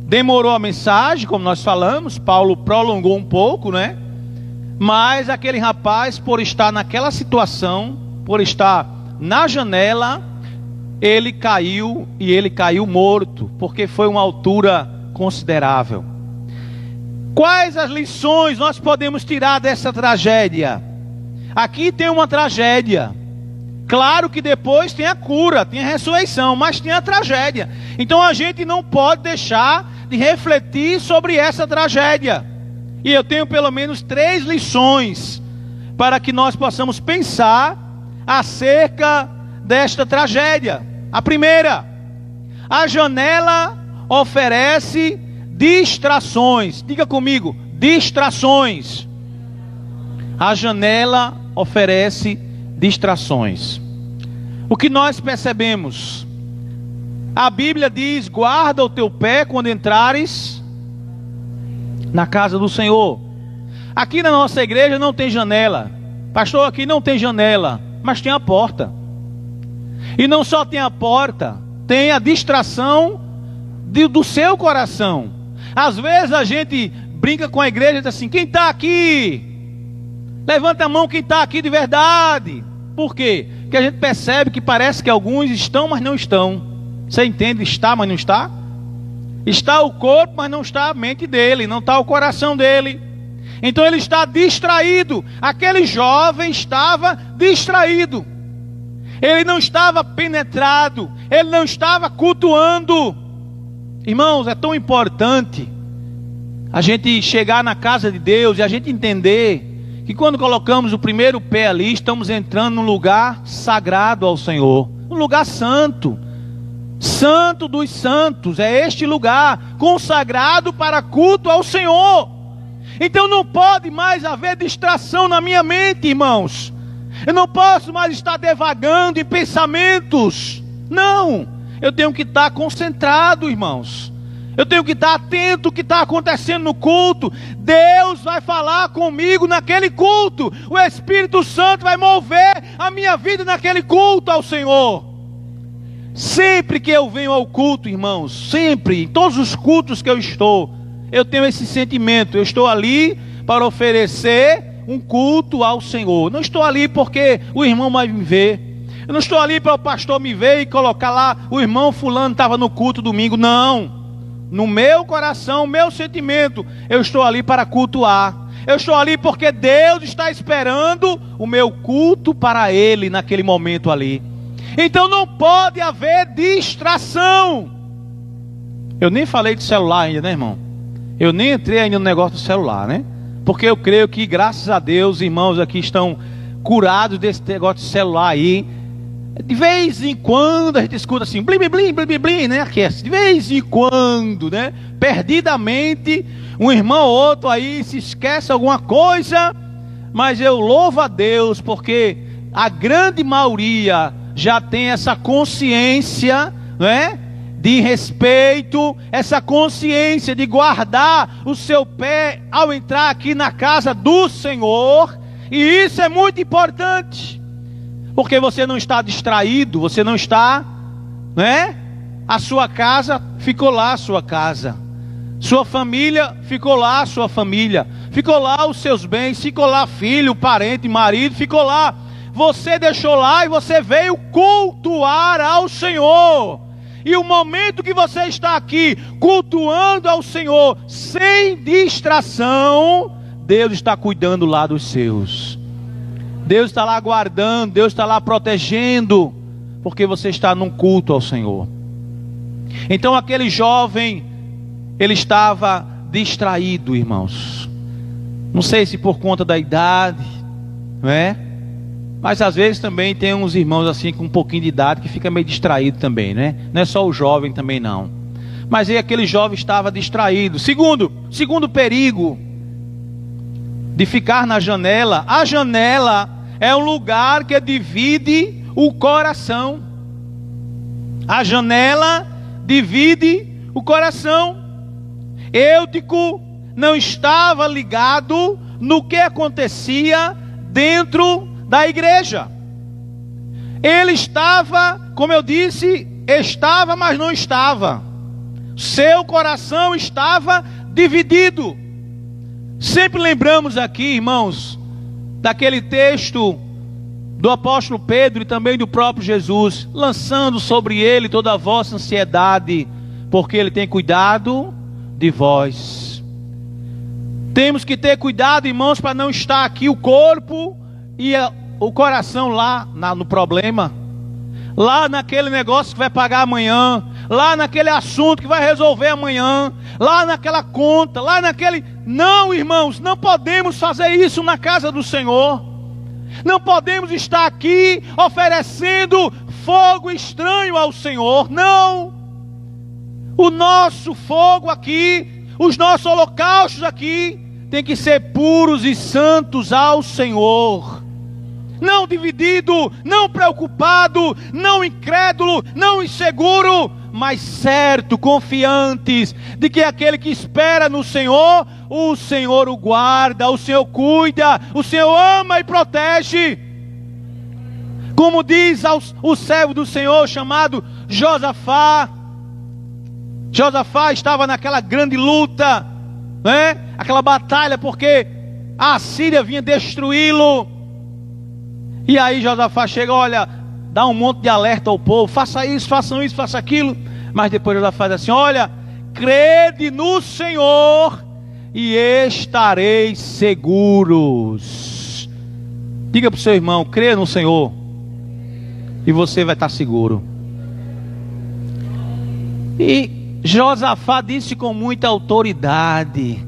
Demorou a mensagem, como nós falamos, Paulo prolongou um pouco, né? Mas aquele rapaz, por estar naquela situação, por estar na janela, ele caiu morto, porque foi uma altura considerável. Quais as lições nós podemos tirar dessa tragédia? Aqui tem uma tragédia. Claro que depois tem a cura, tem a ressurreição, mas tem a tragédia. Então a gente não pode deixar de refletir sobre essa tragédia. E eu tenho pelo menos 3 lições para que nós possamos pensar acerca desta tragédia. A primeira: a janela oferece distrações. Diga comigo: distrações. A janela oferece distrações. O que nós percebemos? A Bíblia diz: guarda o teu pé quando entrares na casa do Senhor. Aqui na nossa igreja não tem janela. Pastor, aqui não tem janela, mas tem a porta. E não só tem a porta, tem a distração do seu coração. Às vezes a gente brinca com a igreja e diz assim: quem está aqui? Levanta a mão quem está aqui de verdade. Por quê? Porque a gente percebe que parece que alguns estão, mas não estão. Você entende? Está, mas não está? Está o corpo, mas não está a mente dele, não está o coração dele. Então ele está distraído. Aquele jovem estava distraído. Ele não estava penetrado, ele não estava cultuando. Irmãos, é tão importante a gente chegar na casa de Deus e a gente entender que quando colocamos o primeiro pé ali, estamos entrando num lugar sagrado ao Senhor, um lugar santo, santo dos santos, é este lugar consagrado para culto ao Senhor. Então não pode mais haver distração na minha mente, irmãos. Eu não posso mais estar devagando em pensamentos. Não, eu tenho que estar concentrado, irmãos. Eu tenho que estar atento ao que está acontecendo no culto. Deus vai falar comigo naquele culto. O Espírito Santo vai mover a minha vida naquele culto ao Senhor. Sempre que eu venho ao culto, irmãos, sempre, em todos os cultos que eu estou, eu tenho esse sentimento. Eu estou ali para oferecer um culto ao Senhor. Não estou ali porque o irmão vai me ver. Eu não estou ali para o pastor me ver e colocar lá, o irmão fulano estava no culto domingo. Não. No meu coração, meu sentimento, eu estou ali para cultuar. Eu estou ali porque Deus está esperando o meu culto para Ele naquele momento ali. Então não pode haver distração. Eu nem falei de celular ainda, né, irmão? Eu nem entrei ainda no negócio do celular, né? Porque eu creio que, graças a Deus, irmãos aqui estão curados desse negócio de celular aí. De vez em quando a gente escuta assim, blim, blim, blim, blim, blim, né? De vez em quando, né? Perdidamente, um irmão ou outro aí se esquece alguma coisa. Mas eu louvo a Deus, porque a grande maioria já tem essa consciência, né? De respeito, essa consciência de guardar o seu pé ao entrar aqui na casa do Senhor. E isso é muito importante. Porque você não está distraído, você não está, né? A sua casa ficou lá, a sua casa. Sua família ficou lá, a sua família. Ficou lá os seus bens, ficou lá filho, parente, marido, ficou lá. Você deixou lá e você veio cultuar ao Senhor. E o momento que você está aqui cultuando ao Senhor, sem distração, Deus está cuidando lá dos seus. Deus está lá guardando, Deus está lá protegendo, porque você está num culto ao Senhor. Então aquele jovem, ele estava distraído, irmãos. Não sei se por conta da idade, não é? Mas às vezes também tem uns irmãos assim com um pouquinho de idade que fica meio distraído também, né? Não é só o jovem também não. Mas aí aquele jovem estava distraído. Segundo perigo de ficar na janela. A janela é um lugar que divide o coração. A janela divide o coração. Eutico não estava ligado no que acontecia dentro da igreja. Ele estava, como eu disse, estava, mas não estava. Seu coração estava dividido. Sempre lembramos aqui, irmãos, daquele texto do apóstolo Pedro e também do próprio Jesus, lançando sobre ele toda a vossa ansiedade, porque ele tem cuidado de vós. Temos que ter cuidado, irmãos, para não estar aqui o corpo e o coração lá no problema, lá naquele negócio que vai pagar amanhã, lá naquele assunto que vai resolver amanhã, lá naquela conta, lá naquele... Não, irmãos, não podemos fazer isso na casa do Senhor. Não podemos estar aqui oferecendo fogo estranho ao Senhor. Não. O nosso fogo aqui, os nossos holocaustos aqui, tem que ser puros e santos ao Senhor. Não dividido, não preocupado, não incrédulo, não inseguro, mas certo, confiantes de que aquele que espera no Senhor, o Senhor o guarda, o Senhor cuida, o Senhor ama e protege. Como diz o servo do Senhor chamado Josafá. Josafá estava naquela grande luta, né? Aquela batalha, porque a Síria vinha destruí-lo. E aí Josafá chega, olha, dá um monte de alerta ao povo, faça isso, façam isso, faça aquilo. Mas depois Josafá diz assim, olha, crede no Senhor e estareis seguros. Diga para o seu irmão, crê no Senhor e você vai estar seguro. E Josafá disse com muita autoridade,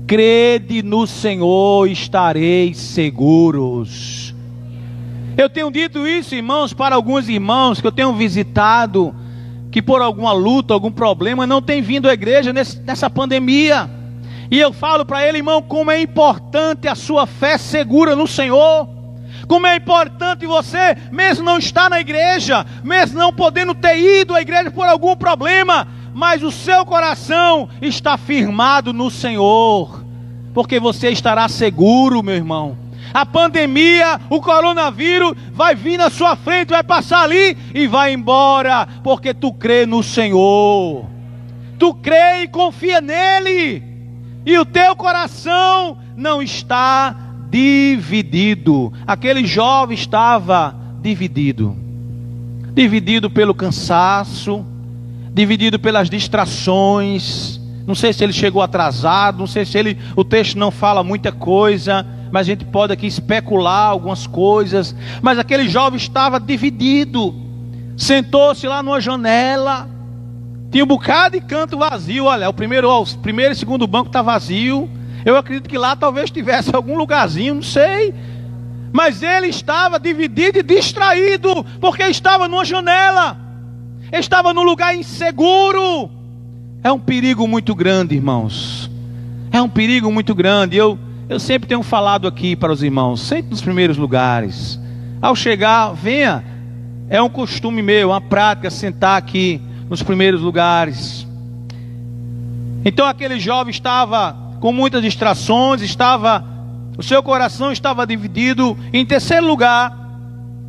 crede no Senhor, estareis seguros. Eu tenho dito isso, irmãos, para alguns irmãos que eu tenho visitado, que por alguma luta, algum problema, não tem vindo à igreja nessa pandemia. E eu falo para ele, irmão, como é importante a sua fé segura no Senhor. Como é importante você, mesmo não estar na igreja, mesmo não podendo ter ido à igreja por algum problema, mas o seu coração está firmado no Senhor, porque você estará seguro, meu irmão. A pandemia, o coronavírus vai vir na sua frente, vai passar ali e vai embora, porque tu crê no Senhor. Tu crê e confia nele, e o teu coração não está dividido. Aquele jovem estava dividido pelo cansaço, dividido pelas distrações. Não sei se ele chegou atrasado, não sei se o texto não fala muita coisa, mas a gente pode aqui especular algumas coisas. Mas aquele jovem estava dividido, sentou-se lá numa janela, tinha um bocado de canto vazio. Olha, o primeiro e segundo banco está vazio. Eu acredito que lá talvez tivesse algum lugarzinho, não sei. Mas ele estava dividido e distraído, porque estava numa janela, estava num lugar inseguro. É um perigo muito grande, irmãos. É um perigo muito grande. Eu sempre tenho falado aqui para os irmãos, sempre nos primeiros lugares. Ao chegar, venha. É um costume meu, uma prática, sentar aqui nos primeiros lugares. Então aquele jovem estava com muitas distrações, o seu coração estava dividido. Em terceiro lugar,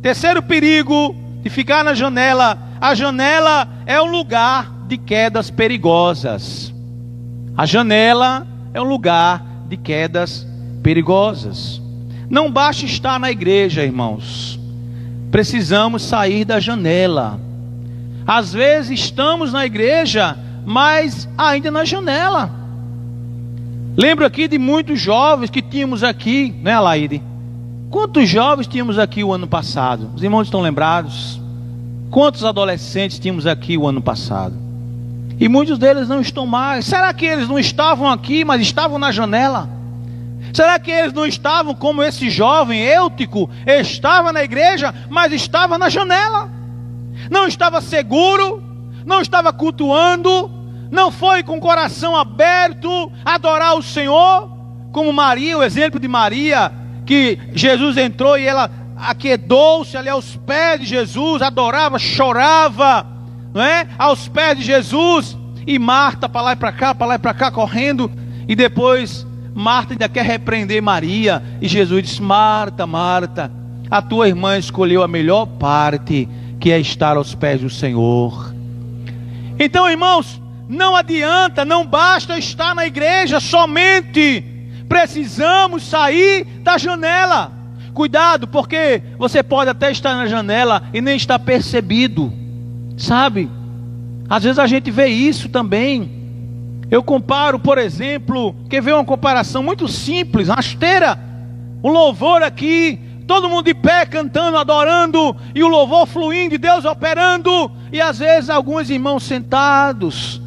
terceiro perigo de ficar na janela. A janela é um lugar de quedas perigosas. A janela é um lugar de quedas perigosas. Não basta estar na igreja, irmãos. Precisamos sair da janela. Às vezes estamos na igreja, mas ainda na janela. Lembro aqui de muitos jovens que tínhamos aqui, né, Alaide? Quantos jovens tínhamos aqui o ano passado? Os irmãos estão lembrados? Quantos adolescentes tínhamos aqui o ano passado? E muitos deles não estão mais. Será que eles não estavam aqui, mas estavam na janela? Será que eles não estavam como esse jovem Eutico? Estava na igreja, mas estava na janela. Não estava seguro, não estava cultuando, não foi com o coração aberto adorar o Senhor, como Maria, o exemplo de Maria, que Jesus entrou e ela aquedou-se ali aos pés de Jesus, adorava, chorava, não é? Aos pés de Jesus. E Marta para lá e para cá correndo, e depois Marta ainda quer repreender Maria, e Jesus disse: Marta, Marta, a tua irmã escolheu a melhor parte, que é estar aos pés do Senhor. Então, irmãos, não adianta, não basta estar na igreja somente, precisamos sair da janela. Cuidado, porque você pode até estar na janela e nem estar percebido, sabe? Às vezes a gente vê isso também. Eu comparo, por exemplo, quer ver uma comparação muito simples, rasteira, o louvor aqui, todo mundo de pé cantando, adorando, e o louvor fluindo, e Deus operando, e às vezes alguns irmãos sentados,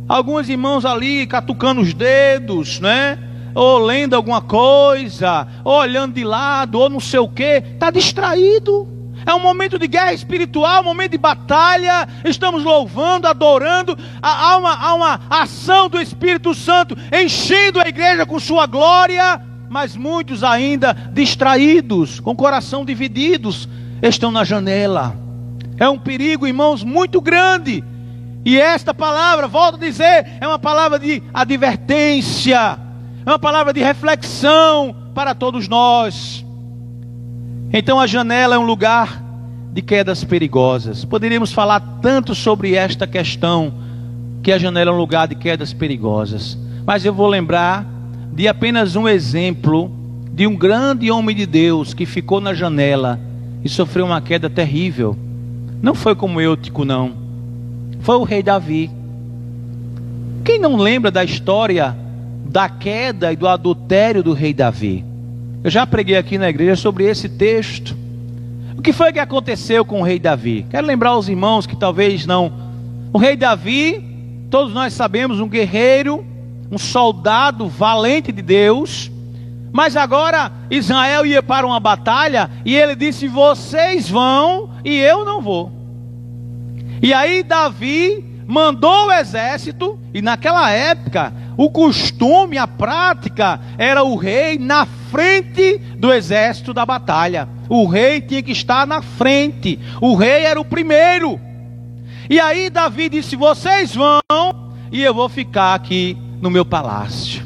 alguns irmãos ali catucando os dedos, né? Ou lendo alguma coisa, ou olhando de lado, ou não sei o que, está distraído. É um momento de guerra espiritual, um momento de batalha. Estamos louvando, adorando. Há uma ação do Espírito Santo enchendo a igreja com sua glória. Mas muitos ainda distraídos, com o coração divididos, estão na janela. É um perigo, irmãos, muito grande. E esta palavra, volto a dizer, é uma palavra de advertência, é uma palavra de reflexão para todos nós. Então a janela é um lugar de quedas perigosas. Poderíamos falar tanto sobre esta questão, que a janela é um lugar de quedas perigosas. Mas eu vou lembrar de apenas um exemplo de um grande homem de Deus que ficou na janela e sofreu uma queda terrível. Não foi como Eutico, não. Foi o rei Davi. Quem não lembra da história da queda e do adultério do rei Davi? Eu já preguei aqui na igreja sobre esse texto. O que foi que aconteceu com o rei Davi? Quero lembrar aos irmãos que talvez não. O rei Davi, todos nós sabemos, um guerreiro, um soldado valente de Deus. Mas agora Israel ia para uma batalha e ele disse: vocês vão e eu não vou. E aí Davi mandou o exército, e naquela época o costume, a prática era o rei na frente do exército da batalha. O rei tinha que estar na frente, o rei era o primeiro. E aí Davi disse: vocês vão e eu vou ficar aqui no meu palácio.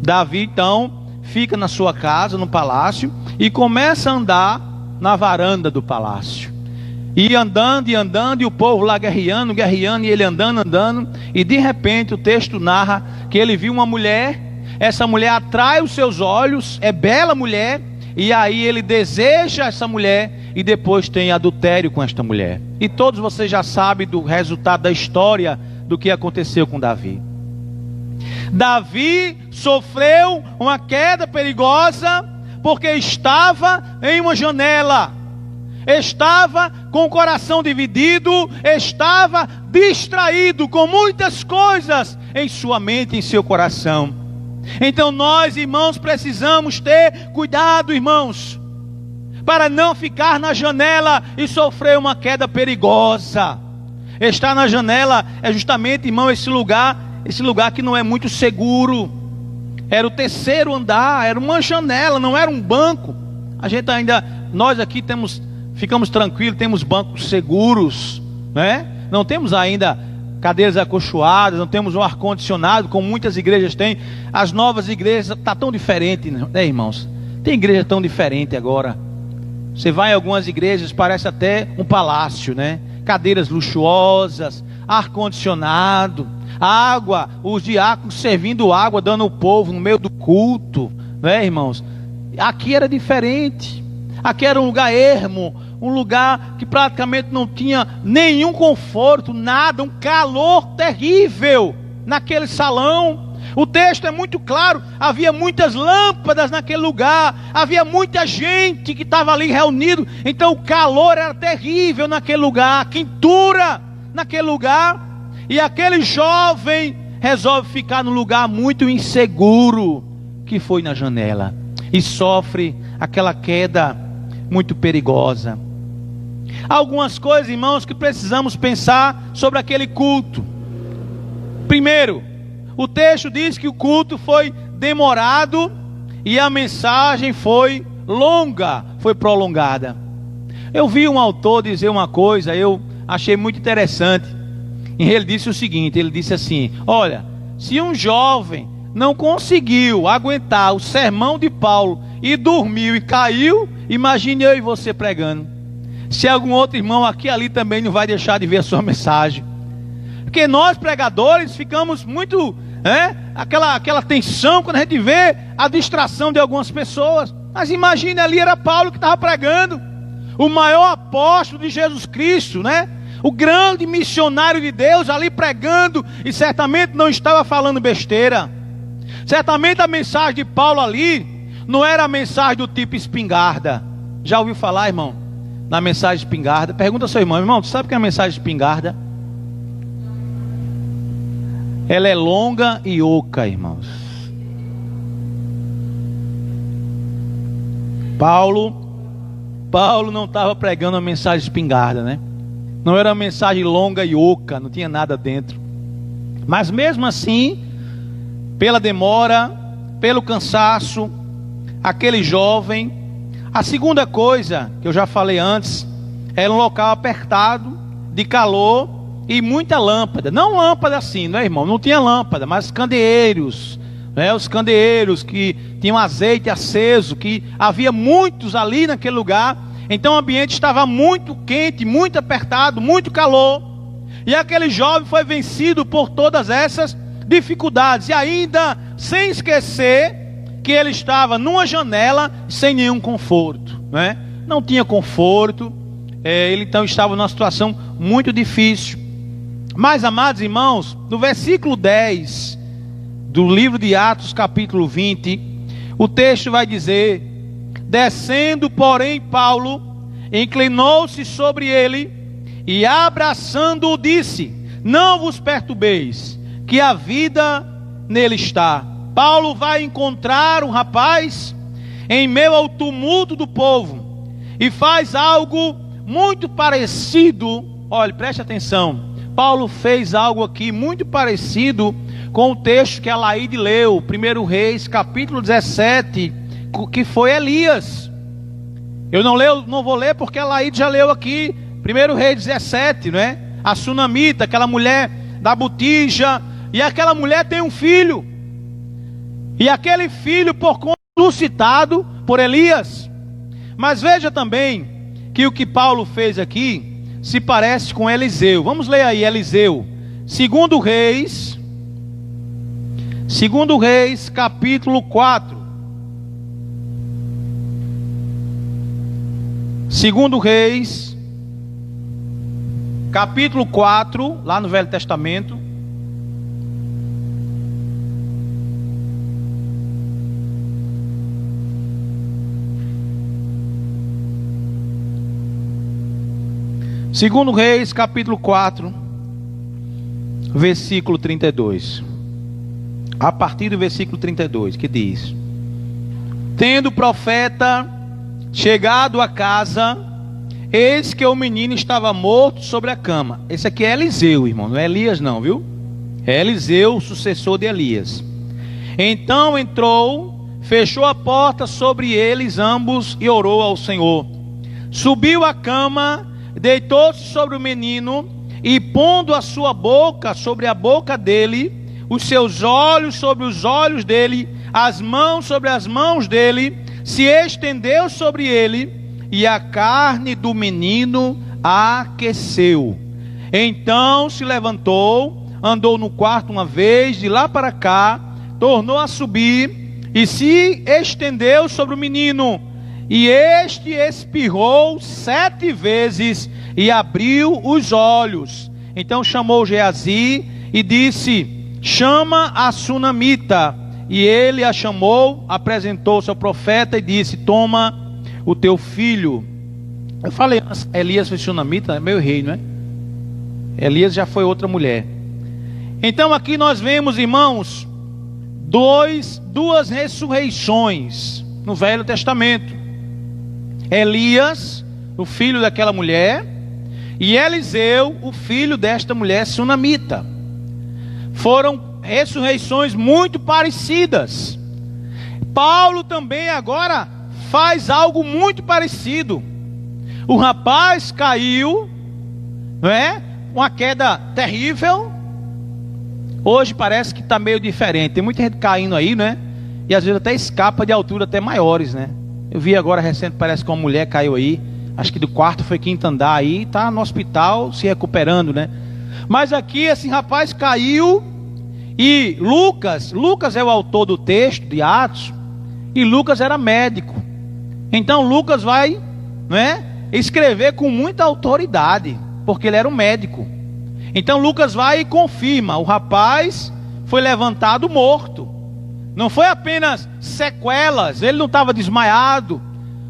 Davi então fica na sua casa, no palácio, e começa a andar na varanda do palácio. E andando, e o povo lá guerreando, e ele andando, e de repente o texto narra que ele viu uma mulher. Essa mulher atrai os seus olhos, é bela mulher, e aí ele deseja essa mulher, e depois tem adultério com esta mulher. E todos vocês já sabem do resultado da história, do que aconteceu com Davi. Davi sofreu uma queda perigosa, porque estava em uma janela, estava com o coração dividido, estava distraído com muitas coisas em sua mente, em seu coração. Então nós, irmãos, precisamos ter cuidado, irmãos, para não ficar na janela e sofrer uma queda perigosa. Estar na janela é justamente, irmão, esse lugar que não é muito seguro. Era o terceiro andar, era uma janela, não era um banco. A gente ainda, nós aqui ficamos tranquilos, temos bancos seguros, né? Não temos ainda cadeiras acolchoadas, não temos um ar-condicionado, como muitas igrejas têm. As novas igrejas estão tão diferentes, né, irmãos? Tem igreja tão diferente agora. Você vai em algumas igrejas, parece até um palácio, né? Cadeiras luxuosas, ar-condicionado, água, os diáconos servindo água, dando ao povo no meio do culto, né, irmãos? Aqui era diferente. Aqui era um lugar ermo, um lugar que praticamente não tinha nenhum conforto, nada, um calor terrível naquele salão. O texto é muito claro, havia muitas lâmpadas naquele lugar, havia muita gente que estava ali reunido, então o calor era terrível naquele lugar, a quentura naquele lugar. E aquele jovem resolve ficar num lugar muito inseguro, que foi na janela, e sofre aquela queda muito perigosa. Algumas coisas, irmãos, que precisamos pensar sobre aquele culto. Primeiro, o texto diz que o culto foi demorado e a mensagem foi longa, foi prolongada. Eu vi um autor dizer uma coisa, eu achei muito interessante. E ele disse o seguinte, ele disse assim: olha, se um jovem não conseguiu aguentar o sermão de Paulo e dormiu e caiu, imagine eu e você pregando. Se algum outro irmão aqui e ali também não vai deixar de ver a sua mensagem. Porque nós pregadores ficamos muito, aquela tensão quando a gente vê a distração de algumas pessoas. Mas imagine, ali era Paulo que estava pregando, o maior apóstolo de Jesus Cristo, né? O grande missionário de Deus ali pregando, e certamente não estava falando besteira. Certamente a mensagem de Paulo ali não era a mensagem do tipo espingarda. Já ouviu falar, irmão, na mensagem espingarda? Pergunta ao seu irmão: tu sabe o que é a mensagem espingarda? Ela é longa e oca, irmãos. Paulo não estava pregando a mensagem espingarda, né? Não era uma mensagem longa e oca, não tinha nada dentro. Mas mesmo assim, pela demora, pelo cansaço, aquele jovem. A segunda coisa que eu já falei antes, era um local apertado, de calor e muita lâmpada. Não lâmpada assim, não é, irmão? Não tinha lâmpada, mas candeeiros, né? Os candeeiros que tinham azeite aceso, que havia muitos ali naquele lugar. Então o ambiente estava muito quente, muito apertado, muito calor. E aquele jovem foi vencido por todas essas dificuldades. E ainda sem esquecer que ele estava numa janela sem nenhum conforto, né? Não tinha conforto. Ele então estava numa situação muito difícil. Mas, amados irmãos, no versículo 10 do livro de Atos, capítulo 20, o texto vai dizer: descendo, porém, Paulo inclinou-se sobre ele e, abraçando-o, disse: não vos perturbeis, que a vida nele está. Paulo vai encontrar um rapaz em meio ao tumulto do povo e faz algo muito parecido. Olha, preste atenção. Paulo fez algo aqui muito parecido com o texto que a Laíde leu, 1 Reis, capítulo 17, que foi Elias. Eu não vou ler porque a Laíde já leu aqui, 1 Reis 17, não é? A sunamita, aquela mulher da botija, e aquela mulher tem um filho. E aquele filho, por conta, suscitado por Elias. Mas veja também que o que Paulo fez aqui se parece com Eliseu. Vamos ler aí Eliseu, 2 Reis, capítulo 4. 2 Reis, capítulo 4, lá no Velho Testamento. Segundo Reis, capítulo 4, versículo 32. A partir do versículo 32, que diz: Tendo o profeta chegado a casa, eis que o menino estava morto sobre a cama. Esse aqui é Eliseu, irmão, não é Elias não, viu? É Eliseu, o sucessor de Elias. Então entrou, fechou a porta sobre eles ambos e orou ao Senhor. Subiu à cama, deitou-se sobre o menino e, pondo a sua boca sobre a boca dele, os seus olhos sobre os olhos dele, as mãos sobre as mãos dele, se estendeu sobre ele, e a carne do menino aqueceu. Então se levantou, andou no quarto uma vez, de lá para cá, tornou a subir, e se estendeu sobre o menino, e este espirrou 7 vezes, e abriu os olhos. Então chamou Geazi, e disse: chama a sunamita. E ele a chamou, apresentou-se ao profeta, e disse: toma o teu filho. Eu falei, Elias foi sunamita, é meu rei, não é? Elias já foi outra mulher. Então aqui nós vemos, irmãos, duas ressurreições no Velho Testamento. Elias, o filho daquela mulher, e Eliseu, o filho desta mulher sunamita. Foram ressurreições muito parecidas. Paulo também agora faz algo muito parecido. O rapaz caiu, não é? Uma queda terrível. Hoje parece que está meio diferente. Tem muita gente caindo aí, né? E às vezes até escapa de altura até maiores, né? Eu vi agora recente, parece que uma mulher caiu aí. Acho que do quarto foi quinto andar aí. Está no hospital se recuperando, né? Mas aqui esse rapaz caiu. E Lucas é o autor do texto de Atos. E Lucas era médico. Então Lucas vai, não é, escrever com muita autoridade, porque ele era um médico. Então Lucas vai e confirma: o rapaz foi levantado morto. Não foi apenas sequelas, ele não estava desmaiado,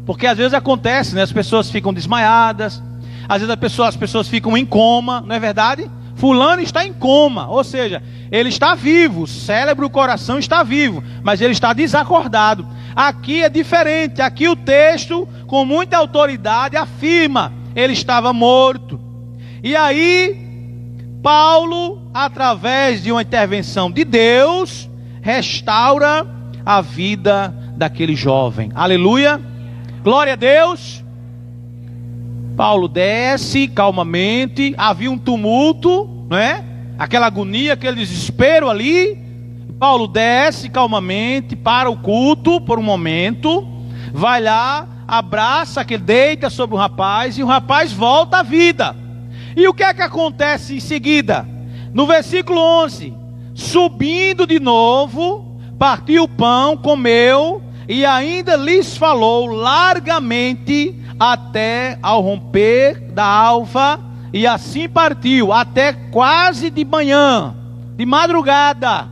porque às vezes acontece, né? As pessoas ficam desmaiadas, às vezes as pessoas ficam em coma, não é verdade? Fulano está em coma, ou seja, ele está vivo, o cérebro, o coração está vivo, mas ele está desacordado. Aqui é diferente, aqui o texto com muita autoridade afirma: ele estava morto. E aí Paulo, através de uma intervenção de Deus, restaura a vida daquele jovem. Aleluia, glória a Deus. Paulo desce calmamente, havia um tumulto, não é? Aquela agonia, aquele desespero ali. Paulo desce calmamente para o culto por um momento, vai lá, abraça, que deita sobre o rapaz, e o rapaz volta à vida. E o que é que acontece em seguida? No versículo 11: subindo de novo, partiu o pão, comeu, e ainda lhes falou largamente até ao romper da alva, e assim partiu até quase de manhã, de madrugada.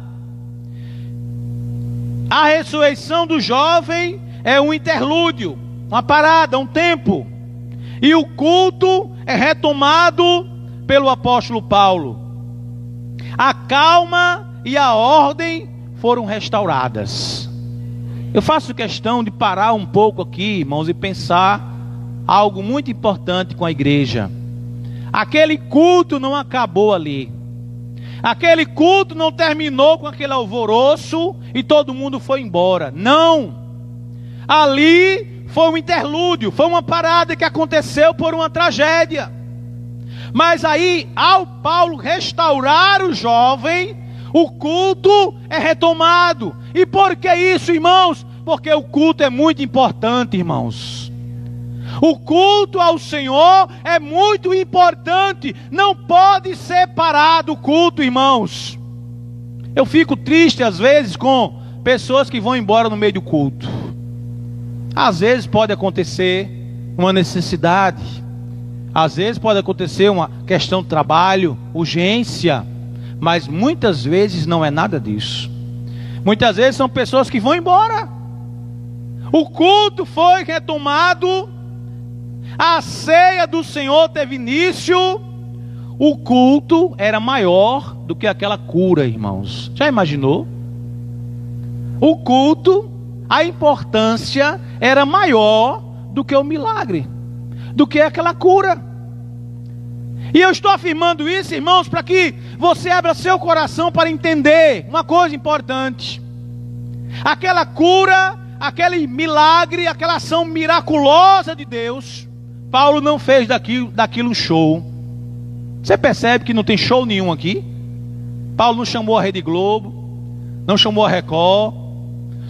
A ressurreição do jovem é um interlúdio, uma parada, um tempo. E o culto é retomado pelo apóstolo Paulo. A calma e a ordem foram restauradas. Eu faço questão de parar um pouco aqui, irmãos, e pensar algo muito importante com a igreja. Aquele culto não acabou ali. Aquele culto não terminou com aquele alvoroço e todo mundo foi embora. Não. Ali foi um interlúdio, foi uma parada que aconteceu por uma tragédia. Mas aí, ao Paulo restaurar o jovem, o culto é retomado. E por que isso, irmãos? Porque o culto é muito importante, irmãos. O culto ao Senhor é muito importante. Não pode ser parado o culto, irmãos. Eu fico triste às vezes com pessoas que vão embora no meio do culto. Às vezes pode acontecer uma necessidade. Às vezes pode acontecer uma questão de trabalho, urgência. Mas muitas vezes não é nada disso. Muitas vezes são pessoas que vão embora. O culto foi retomado. A ceia do Senhor teve início. O culto era maior do que aquela cura, irmãos. Já imaginou? O culto, a importância era maior do que o milagre, do que aquela cura. E eu estou afirmando isso, irmãos, para que você abra seu coração para entender uma coisa importante. Aquela cura, aquele milagre, aquela ação miraculosa de Deus, Paulo não fez daquilo um show. Você percebe que não tem show nenhum aqui? Paulo não chamou a Rede Globo, não chamou a Record,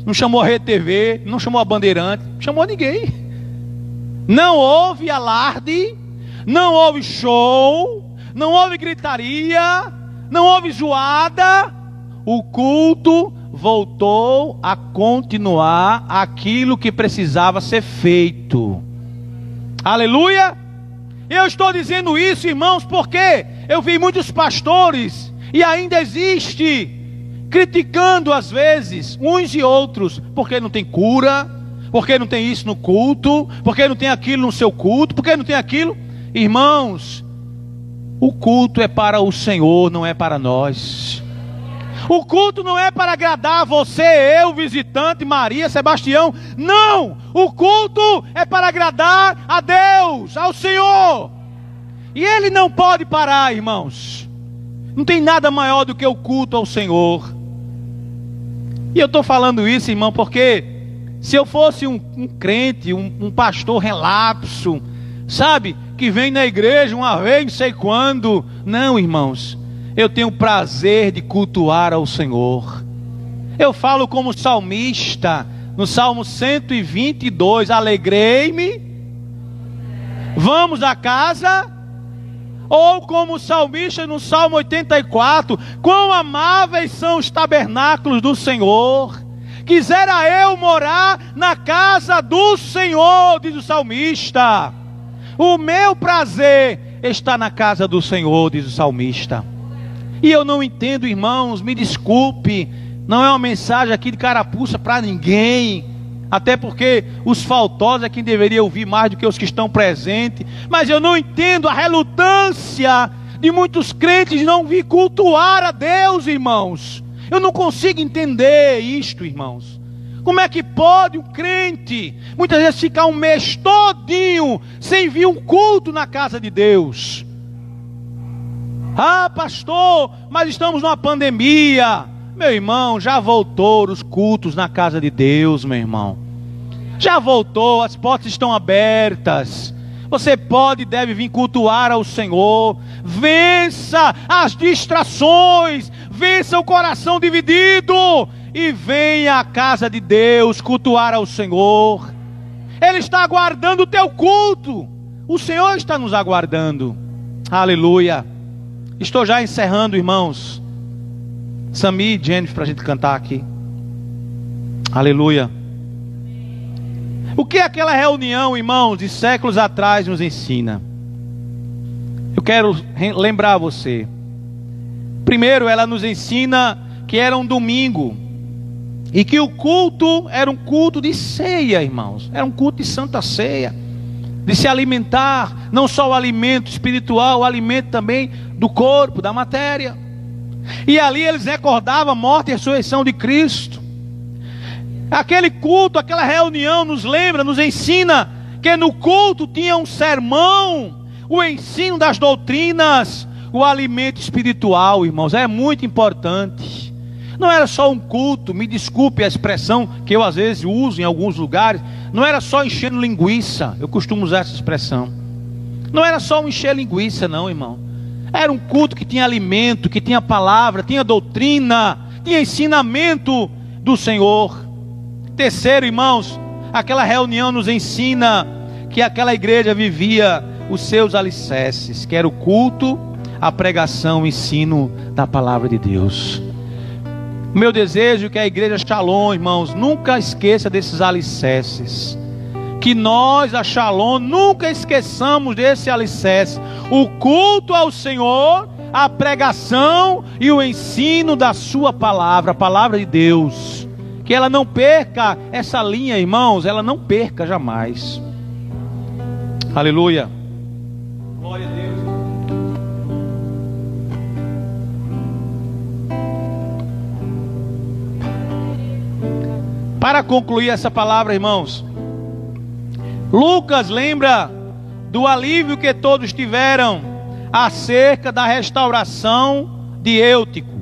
não chamou a Rede TV, não chamou a Bandeirante, não chamou ninguém. Não houve alarde, não houve show, não houve gritaria, não houve zoada. O culto voltou a continuar aquilo que precisava ser feito. Aleluia! Eu estou dizendo isso, irmãos, porque eu vi muitos pastores, e ainda existe, criticando às vezes uns e outros, porque não tem cura, porque não tem isso no culto, porque não tem aquilo no seu culto, porque não tem aquilo. Irmãos, o culto é para o Senhor, não é para nós. O culto não é para agradar você, eu, visitante, Maria, Sebastião. Não! O culto é para agradar a Deus, ao Senhor. E Ele não pode parar, irmãos. Não tem nada maior do que o culto ao Senhor. E eu estou falando isso, irmão, porque se eu fosse um crente, um pastor relapso, sabe, que vem na igreja uma vez, não sei quando. Não, irmãos. Eu tenho o prazer de cultuar ao Senhor. Eu falo como salmista, no Salmo 122, alegrei-me, vamos à casa. Ou como salmista no Salmo 84, quão amáveis são os tabernáculos do Senhor. Quisera eu morar na casa do Senhor, diz o salmista. O meu prazer está na casa do Senhor, diz o salmista. E eu não entendo, irmãos, me desculpe, não é uma mensagem aqui de carapuça para ninguém, até porque os faltosos é quem deveria ouvir mais do que os que estão presentes. Mas eu não entendo a relutância de muitos crentes não vir cultuar a Deus, irmãos. Eu não consigo entender isto, irmãos. Como é que pode um crente muitas vezes ficar um mês todinho sem vir um culto na casa de Deus? Ah, pastor, mas estamos numa pandemia. Meu irmão, já voltou os cultos na casa de Deus, meu irmão. Já voltou, as portas estão abertas. Você pode e deve vir cultuar ao Senhor. Vença as distrações, vença o coração dividido e venha à casa de Deus cultuar ao Senhor. Ele está aguardando o teu culto. O Senhor está nos aguardando. Aleluia. Estou já encerrando, irmãos. Sami e Jennifer, para a gente cantar aqui. Aleluia. O que aquela reunião, irmãos, de séculos atrás nos ensina? Eu quero lembrar você. Primeiro, ela nos ensina que era um domingo e que o culto era um culto de ceia, irmãos. Era um culto de santa ceia, de se alimentar, não só o alimento espiritual, o alimento também do corpo, da matéria. E ali eles recordavam a morte e a ressurreição de Cristo. Aquele culto, aquela reunião nos lembra, nos ensina que no culto tinha um sermão, o ensino das doutrinas, o alimento espiritual, irmãos. É muito importante. Não era só um culto, me desculpe a expressão que eu às vezes uso em alguns lugares, não era só enchendo linguiça, eu costumo usar essa expressão. Não era só um encher linguiça não, irmão. Era um culto que tinha alimento, que tinha palavra, tinha doutrina, tinha ensinamento do Senhor. Terceiro, irmãos, aquela reunião nos ensina que aquela igreja vivia os seus alicerces, que era o culto, a pregação, o ensino da palavra de Deus. Meu desejo é que a igreja Shalom, irmãos, nunca esqueça desses alicerces. Que nós, a Shalom, nunca esqueçamos desse alicerce. O culto ao Senhor, a pregação e o ensino da sua palavra, a palavra de Deus. Que ela não perca essa linha, irmãos, ela não perca jamais. Aleluia. Glória a Deus. Para concluir essa palavra, irmãos, Lucas lembra do alívio que todos tiveram acerca da restauração de Eutico.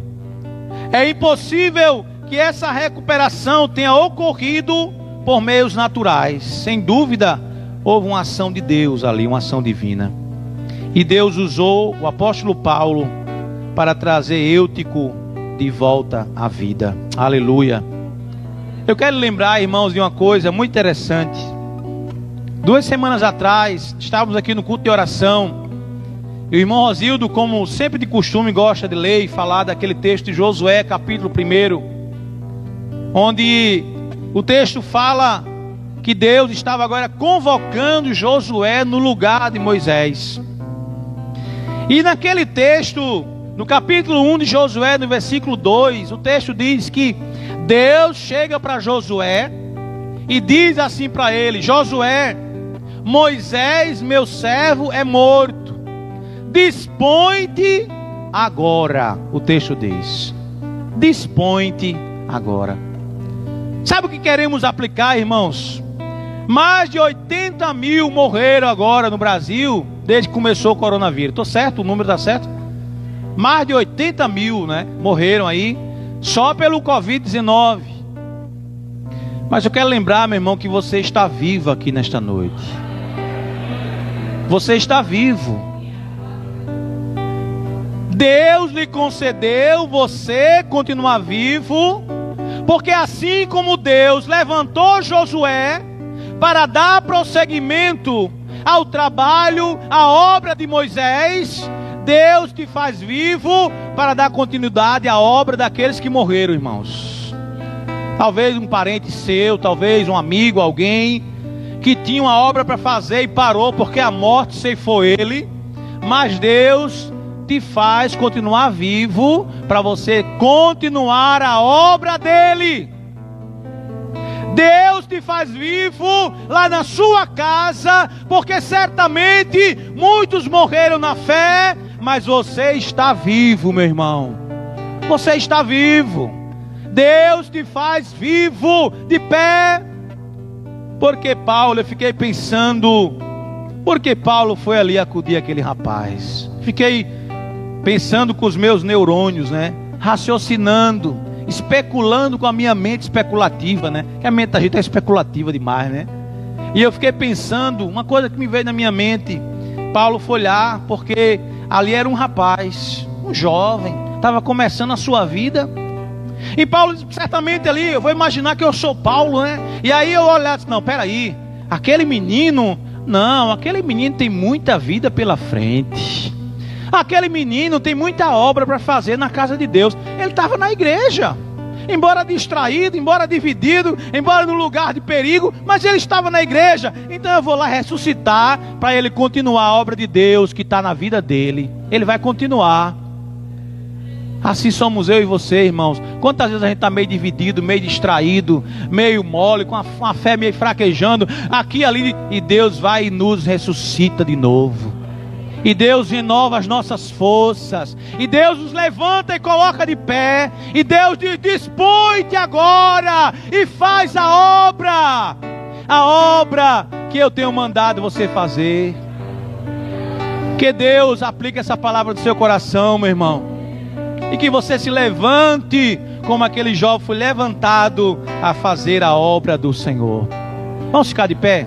É impossível que essa recuperação tenha ocorrido por meios naturais. Sem dúvida, houve uma ação de Deus ali, uma ação divina. E Deus usou o apóstolo Paulo para trazer Eutico de volta à vida. Aleluia. Eu quero lembrar, irmãos, de uma coisa muito interessante. 2 semanas atrás, estávamos aqui no culto de oração. E o irmão Rosildo, como sempre de costume, gosta de ler e falar daquele texto de Josué, capítulo 1, onde o texto fala que Deus estava agora convocando Josué no lugar de Moisés. E naquele texto, no capítulo 1 de Josué, no versículo 2, o texto diz que Deus chega para Josué e diz assim para ele: Josué, Moisés, meu servo, é morto. Dispõe-te agora. O texto diz: dispõe-te agora. Sabe o que queremos aplicar, irmãos? Mais de 80 mil morreram agora no Brasil desde que começou o coronavírus. Estou certo? O número está certo? Mais de 80 mil, né? Morreram aí só pelo Covid-19. Mas eu quero lembrar, meu irmão, que você está vivo aqui nesta noite. Você está vivo. Deus lhe concedeu você continuar vivo, porque assim como Deus levantou Josué para dar prosseguimento ao trabalho, à obra de Moisés, Deus te faz vivo para dar continuidade à obra daqueles que morreram, irmãos. Talvez um parente seu, talvez um amigo, alguém que tinha uma obra para fazer e parou porque a morte ceifou ele. Mas Deus te faz continuar vivo para você continuar a obra dele. Deus te faz vivo lá na sua casa, porque certamente muitos morreram na fé, mas você está vivo, meu irmão. Você está vivo. Deus te faz vivo, de pé. Porque Paulo, eu fiquei pensando, por que Paulo foi ali acudir aquele rapaz? Fiquei pensando com os meus neurônios, né? Raciocinando, especulando com a minha mente especulativa, né? Que a mente da gente é especulativa demais, né? E eu fiquei pensando, uma coisa que me veio na minha mente: Paulo foi lá porque ali era um rapaz, um jovem, estava começando a sua vida. E Paulo, certamente ali, eu vou imaginar que eu sou Paulo, né? E aí eu olhar e disse: não, peraí, aquele menino tem muita vida pela frente. Aquele menino tem muita obra para fazer na casa de Deus. Ele estava na igreja, embora distraído, embora dividido, embora no lugar de perigo, mas ele estava na igreja. Então eu vou lá ressuscitar para ele continuar a obra de Deus que está na vida dele. Ele vai continuar. Assim somos eu e você, irmãos. Quantas vezes a gente está meio dividido, meio distraído, meio mole, com a fé meio fraquejando, aqui e ali, e Deus vai e nos ressuscita de novo. E Deus renova as nossas forças. E Deus nos levanta e coloca de pé. E Deus diz: dispõe-te agora e faz a obra. A obra que eu tenho mandado você fazer. Que Deus aplique essa palavra no seu coração, meu irmão. E que você se levante como aquele jovem foi levantado a fazer a obra do Senhor. Vamos ficar de pé?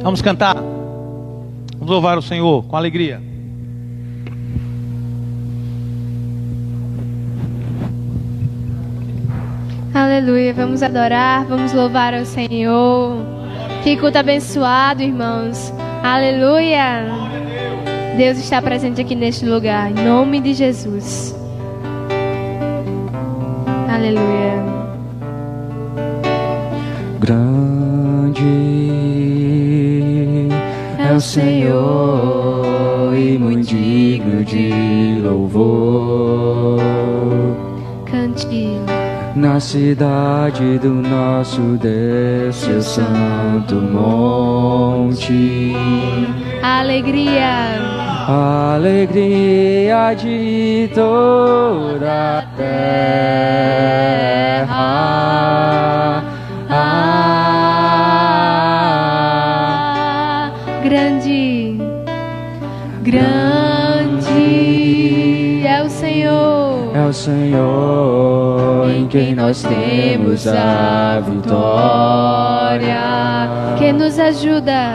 Vamos cantar? Vamos louvar o Senhor com alegria. Aleluia, vamos adorar, vamos louvar ao Senhor. Que culto abençoado, irmãos. Aleluia. Deus está presente aqui neste lugar, em nome de Jesus. Aleluia. Grande é o Senhor e muito digno de louvor. Cante. Na cidade do nosso Deus, seu santo monte. Alegria. A alegria de toda a terra. Grande, grande é o Senhor. É o Senhor em quem nós temos a vitória. Que nos ajuda.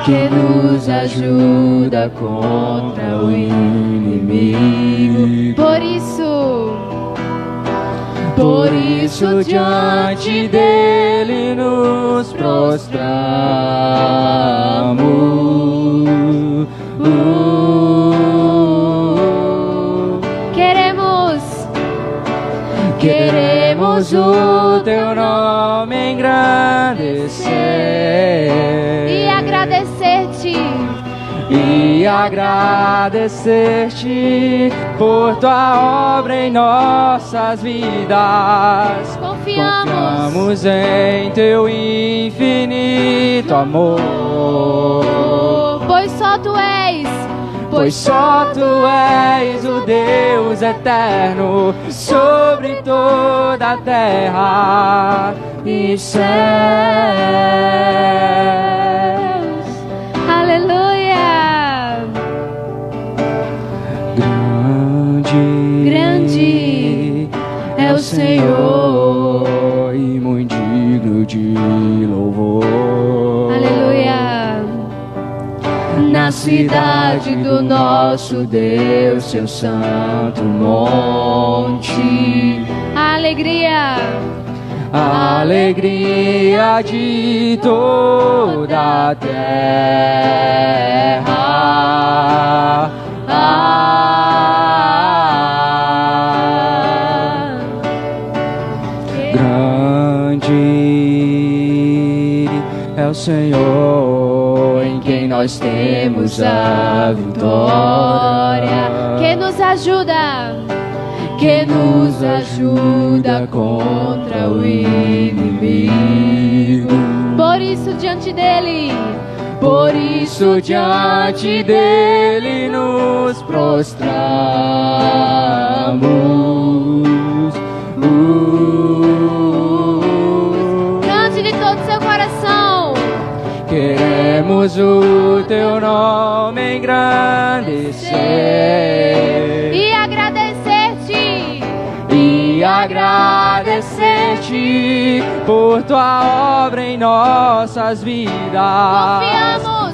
Que nos ajuda contra o inimigo. Por isso diante dele nos prostramos. Queremos o teu nome engrandecer E agradecer-te por tua obra em nossas vidas. Confiamos em teu infinito amor. Pois só tu és o Deus eterno sobre toda a terra e céus. Aleluia. Grande é o Senhor e muito digno de louvor. Aleluia. Na cidade do nosso Deus, seu santo monte. Alegria. A alegria de toda a terra. Grande é o Senhor em quem nós temos a vitória. Que nos ajuda contra o inimigo. Por isso diante dele nos prostramos. Cante de todo seu coração. Queremos o teu nome engrandecer e agradecer-te por tua obra em nossas vidas.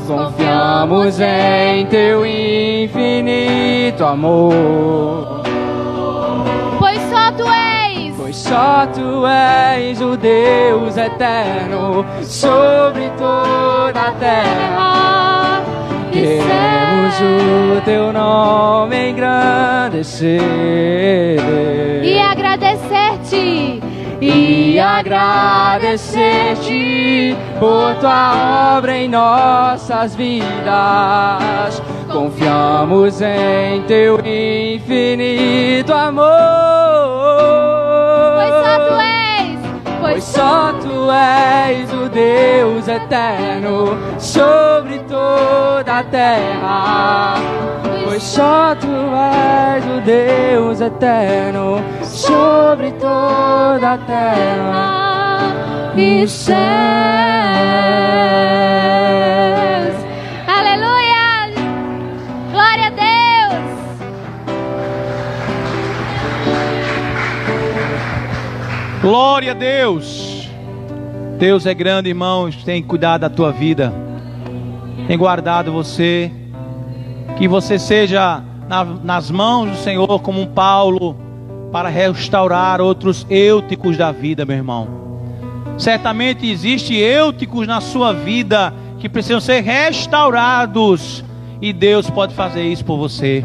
Confiamos em teu infinito amor. Pois só tu és o Deus eterno sobre toda a terra. Queremos o teu nome engrandecer e agradecer-te por tua obra em nossas vidas. Confiamos em teu infinito amor. Pois só tu és o Deus eterno sobre toda toda a terra, pois só tu és o Deus eterno sobre toda a terra e os céus. Aleluia! Glória a Deus! Glória a Deus. Deus é grande, irmãos, tem cuidado da tua vida, tem guardado você, que você seja nas mãos do Senhor como um Paulo, para restaurar outros Eúticos da vida, meu irmão. Certamente existe Eúticos na sua vida, que precisam ser restaurados, e Deus pode fazer isso por você.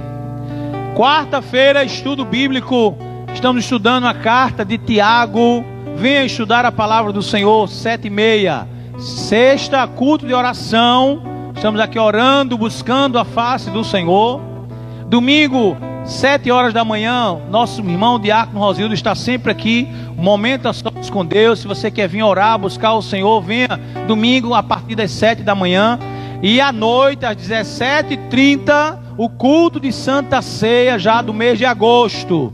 Quarta-feira, estudo bíblico, estamos estudando a carta de Tiago. Venha estudar a palavra do Senhor, 7h30. Sexta, culto de oração. Estamos aqui orando, buscando a face do Senhor. Domingo, 7h da manhã, nosso irmão Diácono Rosildo está sempre aqui. Um momento a sós com Deus. Se você quer vir orar, buscar o Senhor, venha domingo a partir das 7 da manhã. E à noite, às 17h30, o culto de Santa Ceia, já do mês de agosto.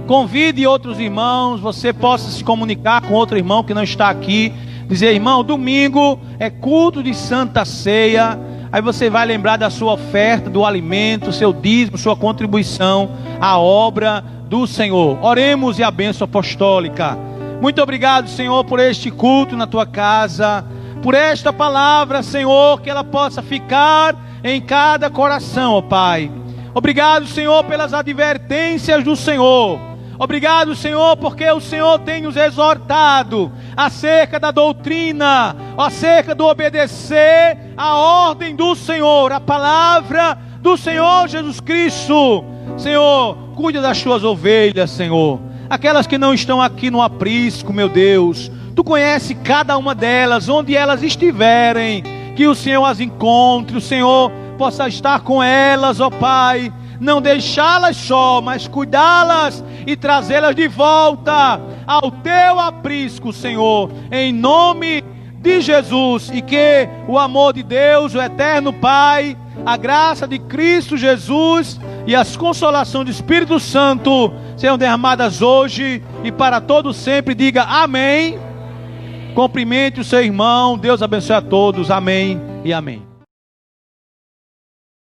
Convide outros irmãos, você possa se comunicar com outro irmão que não está aqui, dizer: irmão, domingo é culto de Santa Ceia. Aí você vai lembrar da sua oferta, do alimento, seu dízimo, sua contribuição à obra do Senhor. Oremos e a bênção apostólica. Muito obrigado, Senhor, por este culto na tua casa, por esta palavra, Senhor, que ela possa ficar em cada coração, ó Pai. Obrigado, Senhor, pelas advertências do Senhor. Obrigado, Senhor, porque o Senhor tem nos exortado acerca da doutrina, acerca do obedecer à ordem do Senhor, a palavra do Senhor Jesus Cristo. Senhor, cuida das tuas ovelhas, Senhor, aquelas que não estão aqui no aprisco, meu Deus. Tu conhece cada uma delas, onde elas estiverem, que o Senhor as encontre, o Senhor possa estar com elas, ó Pai. Não deixá-las só, mas cuidá-las e trazê-las de volta ao teu aprisco, Senhor, em nome de Jesus. E que o amor de Deus, o eterno Pai, a graça de Cristo Jesus e as consolações do Espírito Santo sejam derramadas hoje e para todo sempre. Diga amém. Cumprimente o seu irmão. Deus abençoe a todos. Amém e amém.